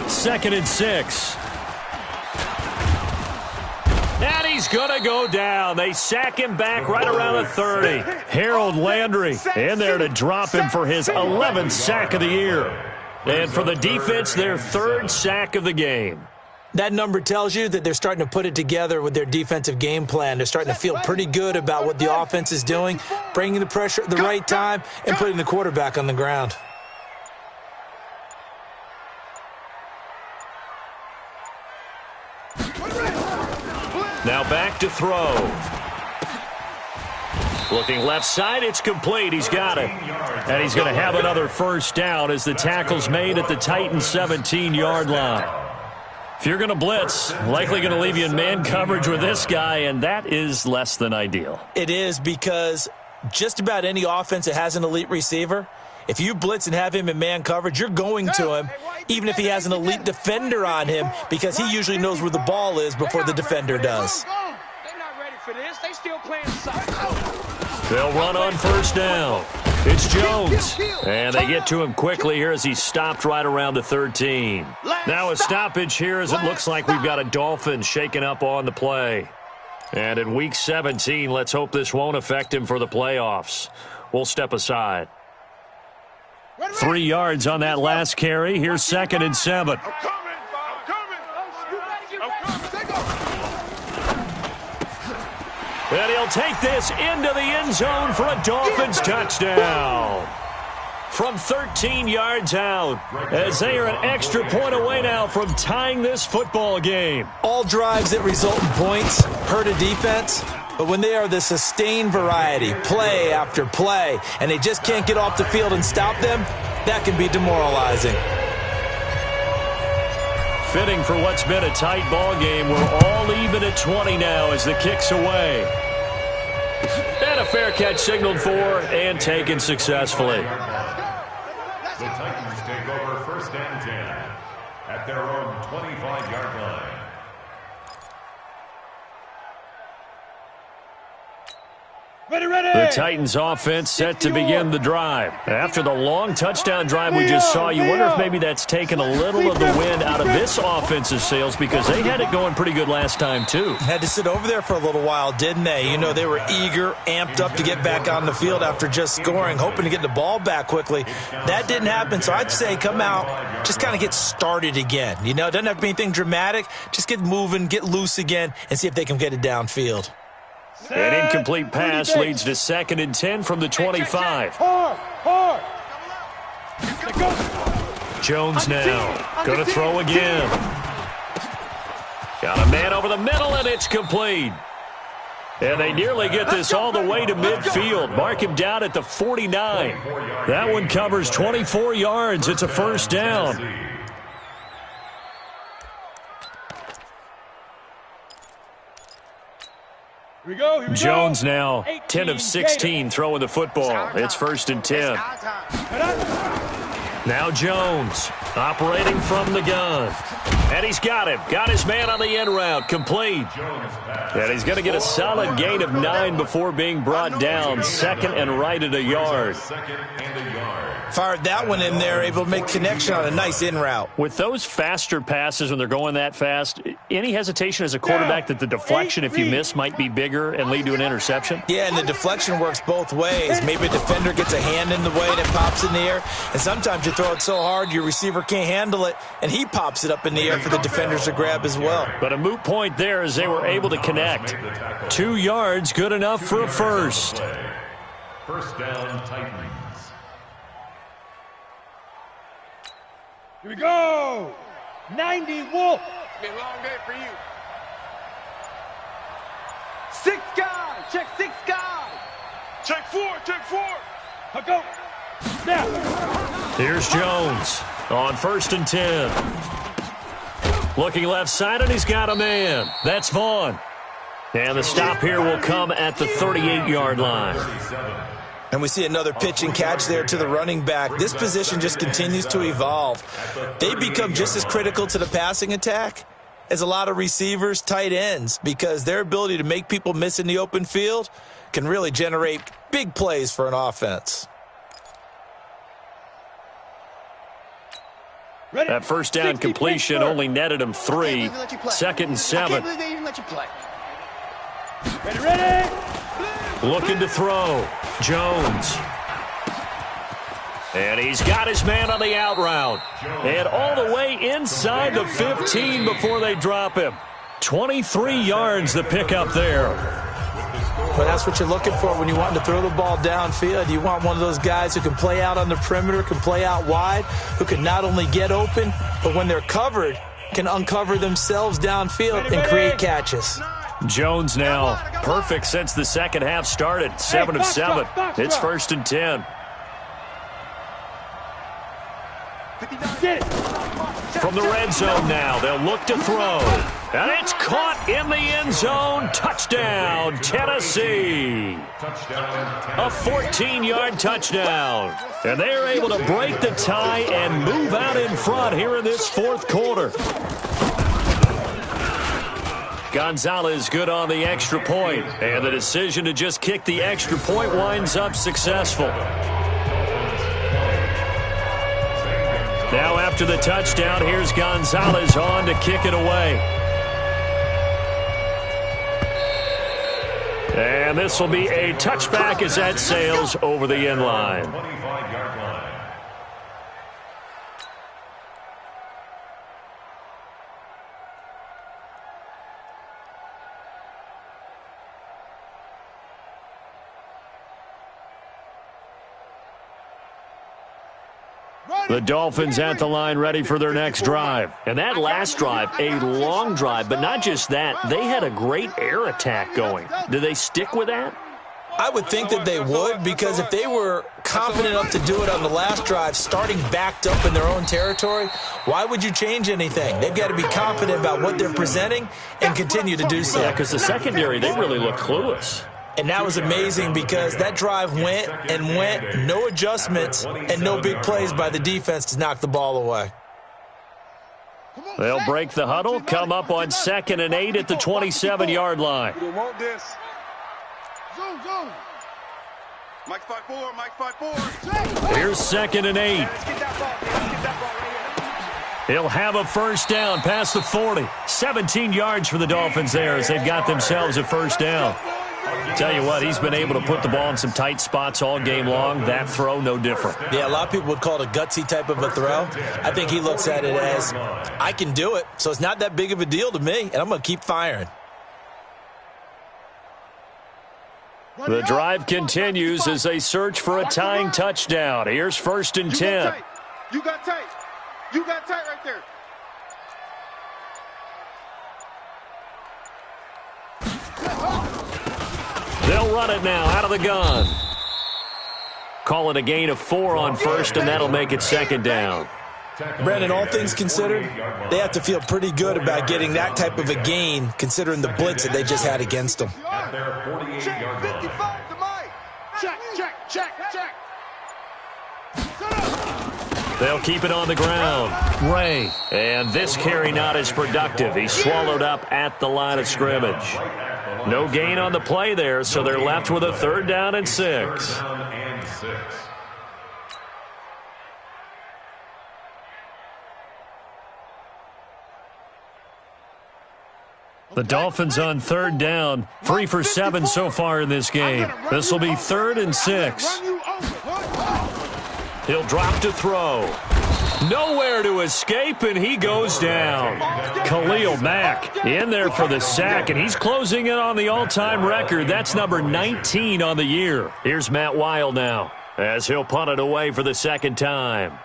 2nd and 6. And he's going to go down. They sack him back right around the 30. Harold Landry in there to drop him for his 11th sack of the year. And for the defense, their 3rd sack of the game. That number tells you that they're starting to put it together with their defensive game plan. They're starting to feel pretty good about what the offense is doing, bringing the pressure at the right time, and putting the quarterback on the ground. Now back to throw. Looking left side, it's complete. He's got it. And he's going to have another 1st down as the tackle's made at the Titans' 17-yard line. If you're going to blitz, likely going to leave you in man coverage with this guy, and that is less than ideal. It is, because just about any offense that has an elite receiver, if you blitz and have him in man coverage, you're going to him, even if he has an elite defender on him, because he usually knows where the ball is before the defender does. They're not ready for this. They still playing soccer. They'll run on 1st down. It's Jones. And they get to him quickly here as he's stopped right around the 13. Now a stoppage here as it looks like we've got a Dolphin shaken up on the play. And in Week 17, let's hope this won't affect him for the playoffs. We'll step aside. 3 yards on that last carry. Here's 2nd and 7. And he'll take this into the end zone for a Dolphins touchdown. from 13 yards out, as they are an extra point away now from tying this football game. All drives that result in points hurt a defense, but when they are the sustained variety, play after play, and they just can't get off the field and stop them, that can be demoralizing. Fitting for what's been a tight ball game. We're all even at 20 now as the kick's away. And a fair catch signaled for and taken successfully. The Titans take over 1st and 10 at their own 25-yard line. The Titans offense set to begin the drive. After the long touchdown drive we just saw, you wonder if maybe that's taken a little of the wind out of this offensive sails, because they had it going pretty good last time too. Had to sit over there for a little while, didn't they? You know, they were eager, amped up to get back on the field after just scoring, hoping to get the ball back quickly. That didn't happen, so I'd say come out, just kind of get started again. You know, it doesn't have to be anything dramatic. Just get moving, get loose again, and see if they can get it downfield. An incomplete pass leads to 2nd and 10 from the 25. Hard. Jones now going to throw again. Got a man over the middle, and it's complete. And they nearly get this all the way to midfield. Mark him down at the 49. That one covers 24 yards. It's a first down. Here we go. Jones now 10 of 16 throwing the football. It's 1st and 10. Now Jones operating from the gun. And he's got him. Got his man on the end route. Complete. And he's going to get a solid gain of 9 before being brought down. 2nd and right at a yard. Fired that one in there, able to make connection on a nice in route. With those faster passes when they're going that fast, any hesitation as a quarterback that the deflection, if you miss, might be bigger and lead to an interception? Yeah, and the deflection works both ways. Maybe a defender gets a hand in the way and it pops in the air. And sometimes you throw it so hard your receiver can't handle it, and he pops it up in the air for the defenders to grab as well. But a moot point there as they were able to connect. 2 yards, good enough for a first. First down, Titans. Here we go. 90 Wolf. Been a long day for you. 6 guys. Check 6 guys. Check 4. I'll go. Snap. Here's Jones on 1st and 10. Looking left side, and he's got a man. That's Vaughn. And the stop here will come at the 38-yard line. And we see another pitch and catch there to the running back. This position just continues to evolve. They become just as critical to the passing attack as a lot of receivers, tight ends, because their ability to make people miss in the open field can really generate big plays for an offense. That first down completion only netted him 3. 2nd and 7. Ready. Looking to throw. Jones. And he's got his man on the out route. And all the way inside the 15 before they drop him. 23 yards the pickup there. Well, that's what you're looking for when you want to throw the ball downfield. You want one of those guys who can play out on the perimeter, can play out wide, who can not only get open, but when they're covered, can uncover themselves downfield and create catches. Jones now perfect since the second half started. 7 of 7. It's 1st and 10. From the red zone now, they'll look to throw. And it's caught in the end zone. Touchdown, Tennessee. A 14-yard touchdown. And they're able to break the tie and move out in front here in this 4th quarter. Gonzalez good on the extra point, and the decision to just kick the extra point winds up successful. Now after the touchdown, here's Gonzalez on to kick it away. And this will be a touchback as that sails over the end line. 25-yard line. The Dolphins at the line ready for their next drive. And that last drive, a long drive, but not just that. They had a great air attack going. Do they stick with that? I would think that they would, because if they were confident enough to do it on the last drive, starting backed up in their own territory, why would you change anything? They've got to be confident about what they're presenting and continue to do so. Yeah, because the secondary, they really look clueless. And that was amazing because that drive went and went, no adjustments and no big plays by the defense to knock the ball away. They'll break the huddle, come up on 2nd and 8 at the 27-yard line. You don't want this. Zoom, zoom. Mike 5-4, Mike 5-4. Here's 2nd and 8. He'll have a first down past the 40. 17 yards for the Dolphins there as they've got themselves a first down. Tell you what, he's been able to put the ball in some tight spots all game long. That throw, no different. Yeah, a lot of people would call it a gutsy type of a throw. I think he looks at it as, I can do it, so it's not that big of a deal to me, and I'm going to keep firing. The drive continues as they search for a tying touchdown. Here's 1st and 10. You got tight. You got tight right there. They'll run it now out of the gun. Call it a gain of 4 on 1st, and that'll make it 2nd down. Brandon, all things considered, they have to feel pretty good about getting that type of a gain considering the blitz that they just had against them. At their 48-yard line. Check. They'll keep it on the ground. Ray. And this carry not as productive. He's swallowed up at the line of scrimmage. No gain on the play there, so they're left with a 3rd down and 6. The Dolphins on 3rd down, 3 for 7 so far in this game. This will be 3rd and 6. He'll drop to throw. Nowhere to escape, and he goes down. Khalil Mack in there for the sack, and he's closing in on the all-time record. That's number 19 on the year. Here's Matt Weil now as he'll punt it away for the 2nd time.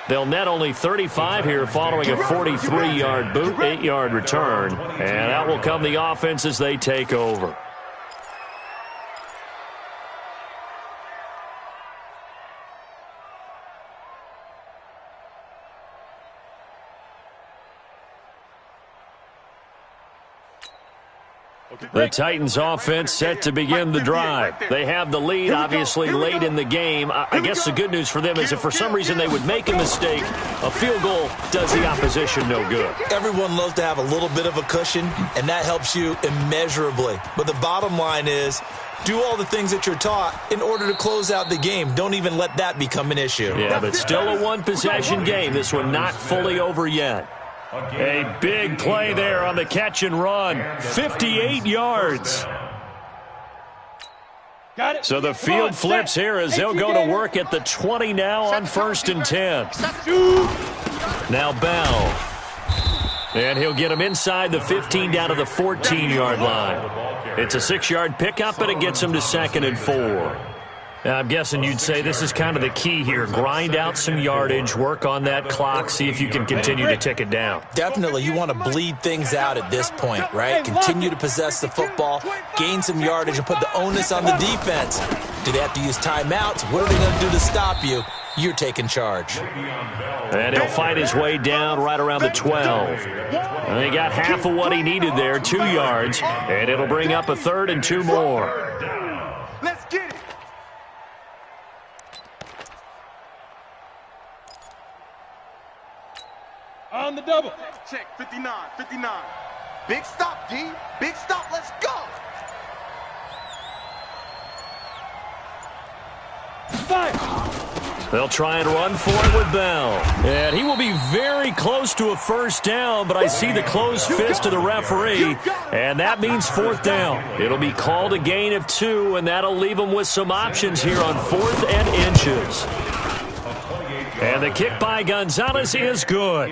They'll net only 35 here following a 43-yard boot, 8-yard return. And out will come the offense as they take over. The Titans offense set to begin the drive. They have the lead, obviously, late in the game. I guess the good news for them is if for some reason they would make a mistake, a field goal does the opposition no good. Everyone loves to have a little bit of a cushion, and that helps you immeasurably. But the bottom line is, do all the things that you're taught in order to close out the game. Don't even let that become an issue. Yeah, but still a one-possession game. This one not fully over yet. A big play there on the catch and run. 58 yards. So the field flips here as they'll go to work at the 20 now on 1st and 10. Now Bell. And he'll get him inside the 15 down to the 14-yard line. It's a 6-yard pickup, and it gets him to 2nd and 4. Now, I'm guessing you'd say this is kind of the key here. Grind out some yardage, work on that clock, see if you can continue to tick it down. Definitely, you want to bleed things out at this point, right? Continue to possess the football, gain some yardage, and put the onus on the defense. Do they have to use timeouts? What are they going to do to stop you? You're taking charge. And he'll fight his way down right around the 12. And he got half of what he needed there, 2 yards, and it'll bring up a 3rd and 2 more. Let's get it. On the double. Check, 59. Big stop, D. Big stop, let's go. Five. They'll try and run for it with Bell. And he will be very close to a first down, but I see the closed fist of the referee, and that means 4th down. It'll be called a gain of 2, and that'll leave them with some options here on 4th and inches. And the kick by Gonzalez is good.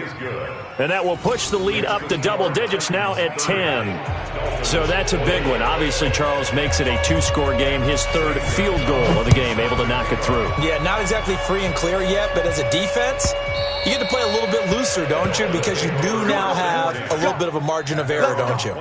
And that will push the lead up to double digits now at 10. So that's a big one. Obviously, Charles makes it a 2-score game. His third field goal of the game, able to knock it through. Yeah, not exactly free and clear yet, but as a defense, you get to play a little bit looser, don't you? Because you do now have a little bit of a margin of error, don't you?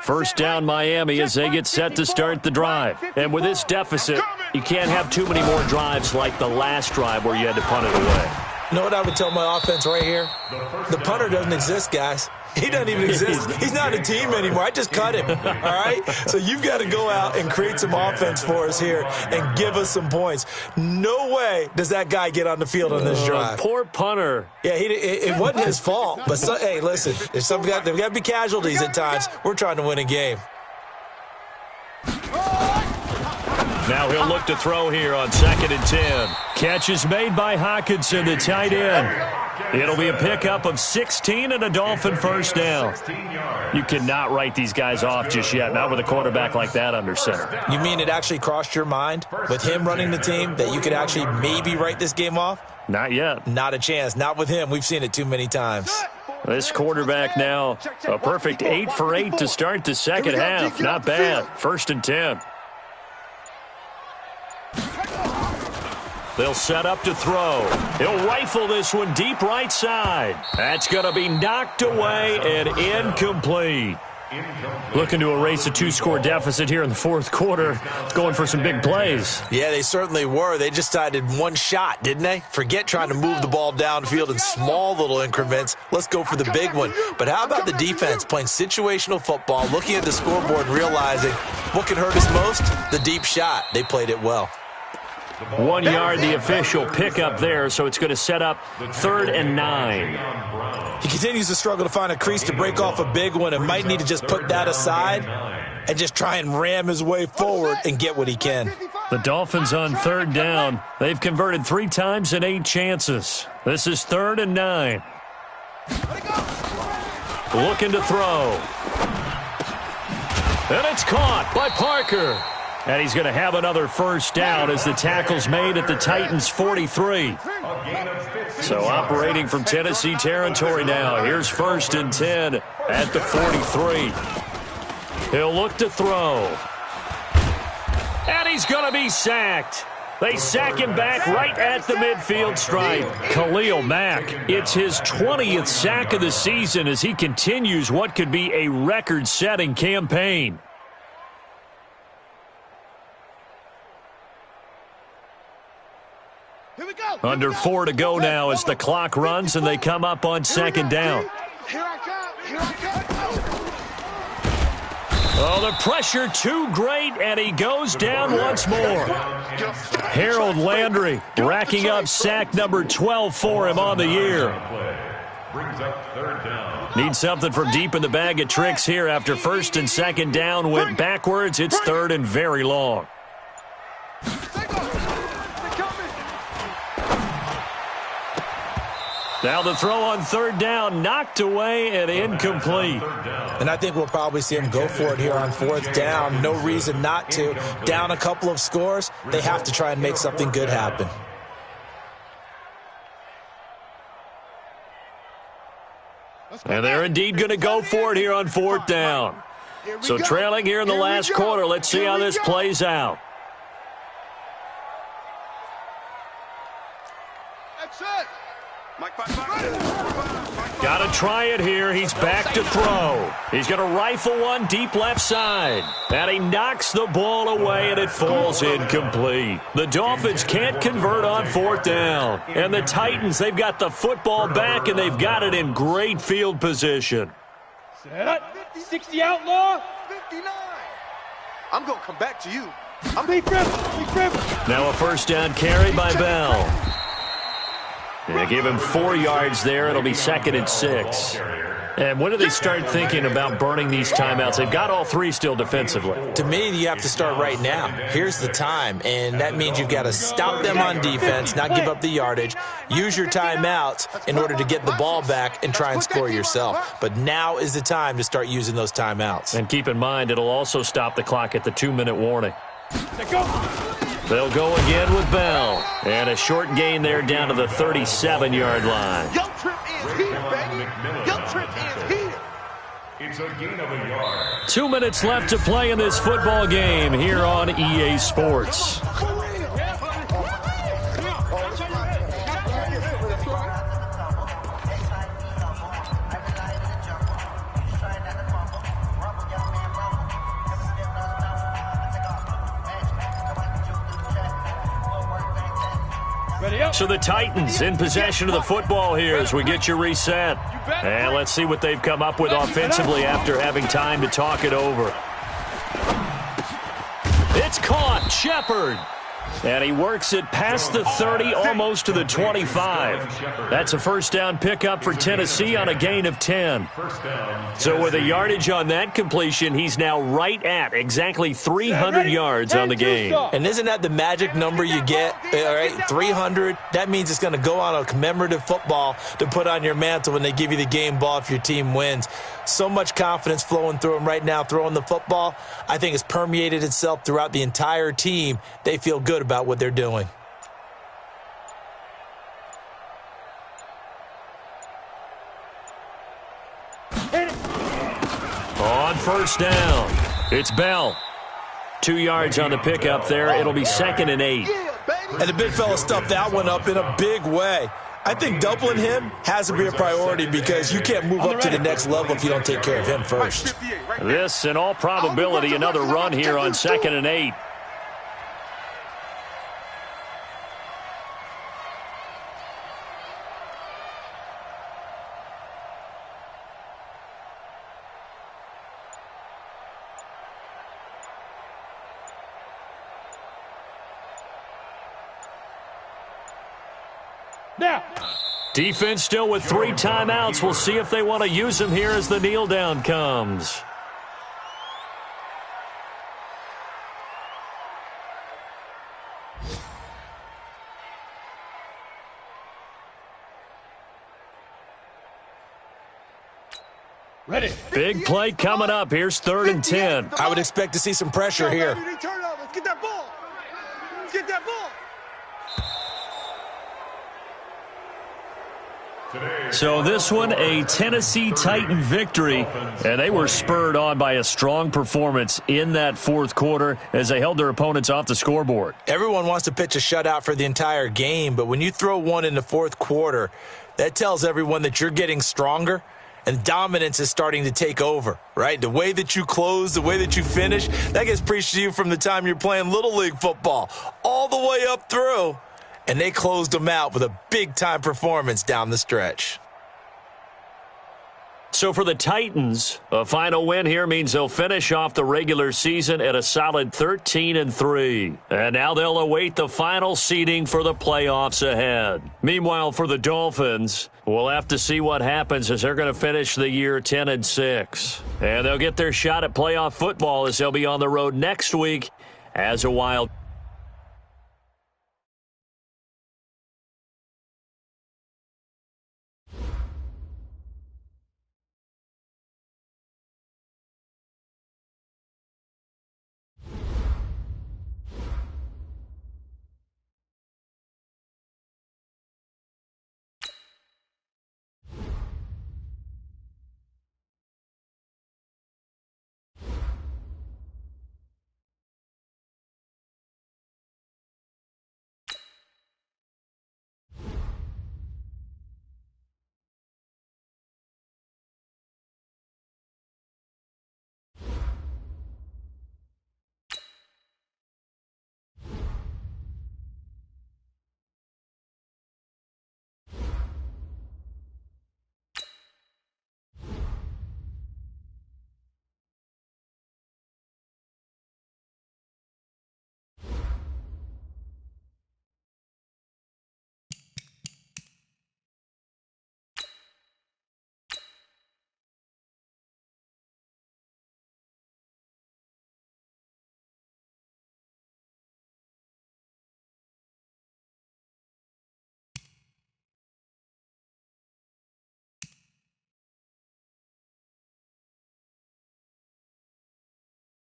First down Miami as they get set to start the drive. And with this deficit, you can't have too many more drives like the last drive where you had to punt it away. You know what I would tell my offense right here? The punter doesn't exist, guys. He doesn't even exist. He's not a team anymore. I just cut him, all right? So you've got to go out and create some offense for us here and give us some points. No way does that guy get on the field on this drive. Poor punter. Yeah, it wasn't his fault. But, hey, listen, there's got to be casualties at times. We're trying to win a game. Now he'll look to throw here on 2nd and 10. Catch is made by Hockenson, the tight end. It'll be a pickup of 16 and a Dolphin first down. You cannot write these guys off just yet, not with a quarterback like that under center. You mean it actually crossed your mind with him running the team that you could actually maybe write this game off? Not yet. Not a chance. Not with him. We've seen it too many times. This quarterback now, a perfect 8 for 8 to start the second half. Not bad. 1st and 10. They'll set up to throw. He'll rifle this one deep right side. That's going to be knocked away and incomplete. Looking to erase a 2-score deficit here in the fourth quarter. Going for some big plays. Yeah, they certainly were. They just decided one shot, didn't they? Forget trying to move the ball downfield in small little increments. Let's go for the big one. But how about the defense playing situational football, looking at the scoreboard and realizing what can hurt us most? The deep shot. They played it well. 1 yard, the official pickup there, so it's going to set up 3rd and 9. He continues to struggle to find a crease to break off a big one and might need to just put that aside and just try and ram his way forward and get what he can. The Dolphins on 3rd down. They've converted 3 times in 8 chances. This is 3rd and 9. Looking to throw. And it's caught by Parker. And he's going to have another first down as the tackle's made at the Titans' 43. So operating from Tennessee territory now. Here's 1st and 10 at the 43. He'll look to throw. And he's going to be sacked. They sack him back right at the midfield stripe. Khalil Mack, it's his 20th sack of the season as he continues what could be a record-setting campaign. Under 4 to go now as the clock runs and they come up on 2nd down. Oh, the pressure too great, and he goes down once more. Harold Landry racking up sack number 12 for him on the year. Needs something from deep in the bag of tricks here after 1st and 2nd down went backwards. It's 3rd and very long. Now the throw on 3rd down, knocked away and incomplete. And I think we'll probably see him go for it here on 4th down. No reason not to. Down a couple of scores, they have to try and make something good happen. And they're indeed going to go for it here on 4th down. So trailing here in the last quarter, let's see how this plays out. That's it. Got to try it here. He's back to throw. He's going to rifle one deep left side. And he knocks the ball away, and it falls incomplete. The Dolphins can't convert on 4th down. And the Titans, they've got the football back, and they've got it in great field position. Set. 60 outlaw. 59. I'm going to come back to you. Big grip. Now a first down carry by Bell. They give him 4 yards there. It'll be 2nd and 6. And when do they start thinking about burning these timeouts? They've got all three still defensively. To me, you have to start right now. Here's the time, and that means you've got to stop them on defense, not give up the yardage, use your timeouts in order to get the ball back and try and score yourself. But now is the time to start using those timeouts. And keep in mind, it'll also stop the clock at the 2-minute warning. They'll go again with Bell. And a short gain there down to the 37-yard line. Your trip is here, baby. Your trip is here. It's a gain of a yard. 2 minutes left to play in this football game here on EA Sports. So the Titans in possession of the football here as we get you reset. And let's see what they've come up with offensively after having time to talk it over. It's caught. Shepard. And he works it past the 30, almost to the 25. That's a first down pickup for Tennessee on a gain of 10. So with a yardage on that completion, he's now right at exactly 300 yards on the game. And isn't that the magic number you get? All right, 300. That means it's going to go on a commemorative football to put on your mantle when they give you the game ball if your team wins. So much confidence flowing through him right now throwing the football. I think it's permeated itself throughout the entire team. They feel good about what they're doing. On first down, it's Bell. 2 yards on the pickup there. It'll be 2nd and 8. And the big fella stuffed that one up in a big way. I think doubling him has to be a priority because you can't move up to the next level if you don't take care of him first. This, in all probability, another run here on 2nd and 8. Now. Defense still with 3 timeouts. We'll see if they want to use them here as the kneel down comes. Ready. Big play coming up. Here's 3rd and 10. I would expect to see some pressure here. Get that ball. Get that ball. So this one, a Tennessee Titan victory, and they were spurred on by a strong performance in that 4th quarter as they held their opponents off the scoreboard. Everyone wants to pitch a shutout for the entire game, but when you throw one in the 4th quarter, that tells everyone that you're getting stronger and dominance is starting to take over, right? The way that you close, the way that you finish, that gets preached to you from the time you're playing Little League football all the way up through. And they closed them out with a big-time performance down the stretch. So for the Titans, a final win here means they'll finish off the regular season at a solid 13-3. And now they'll await the final seeding for the playoffs ahead. Meanwhile, for the Dolphins, we'll have to see what happens as they're going to finish the year 10-6. And they'll get their shot at playoff football as they'll be on the road next week as a Wild.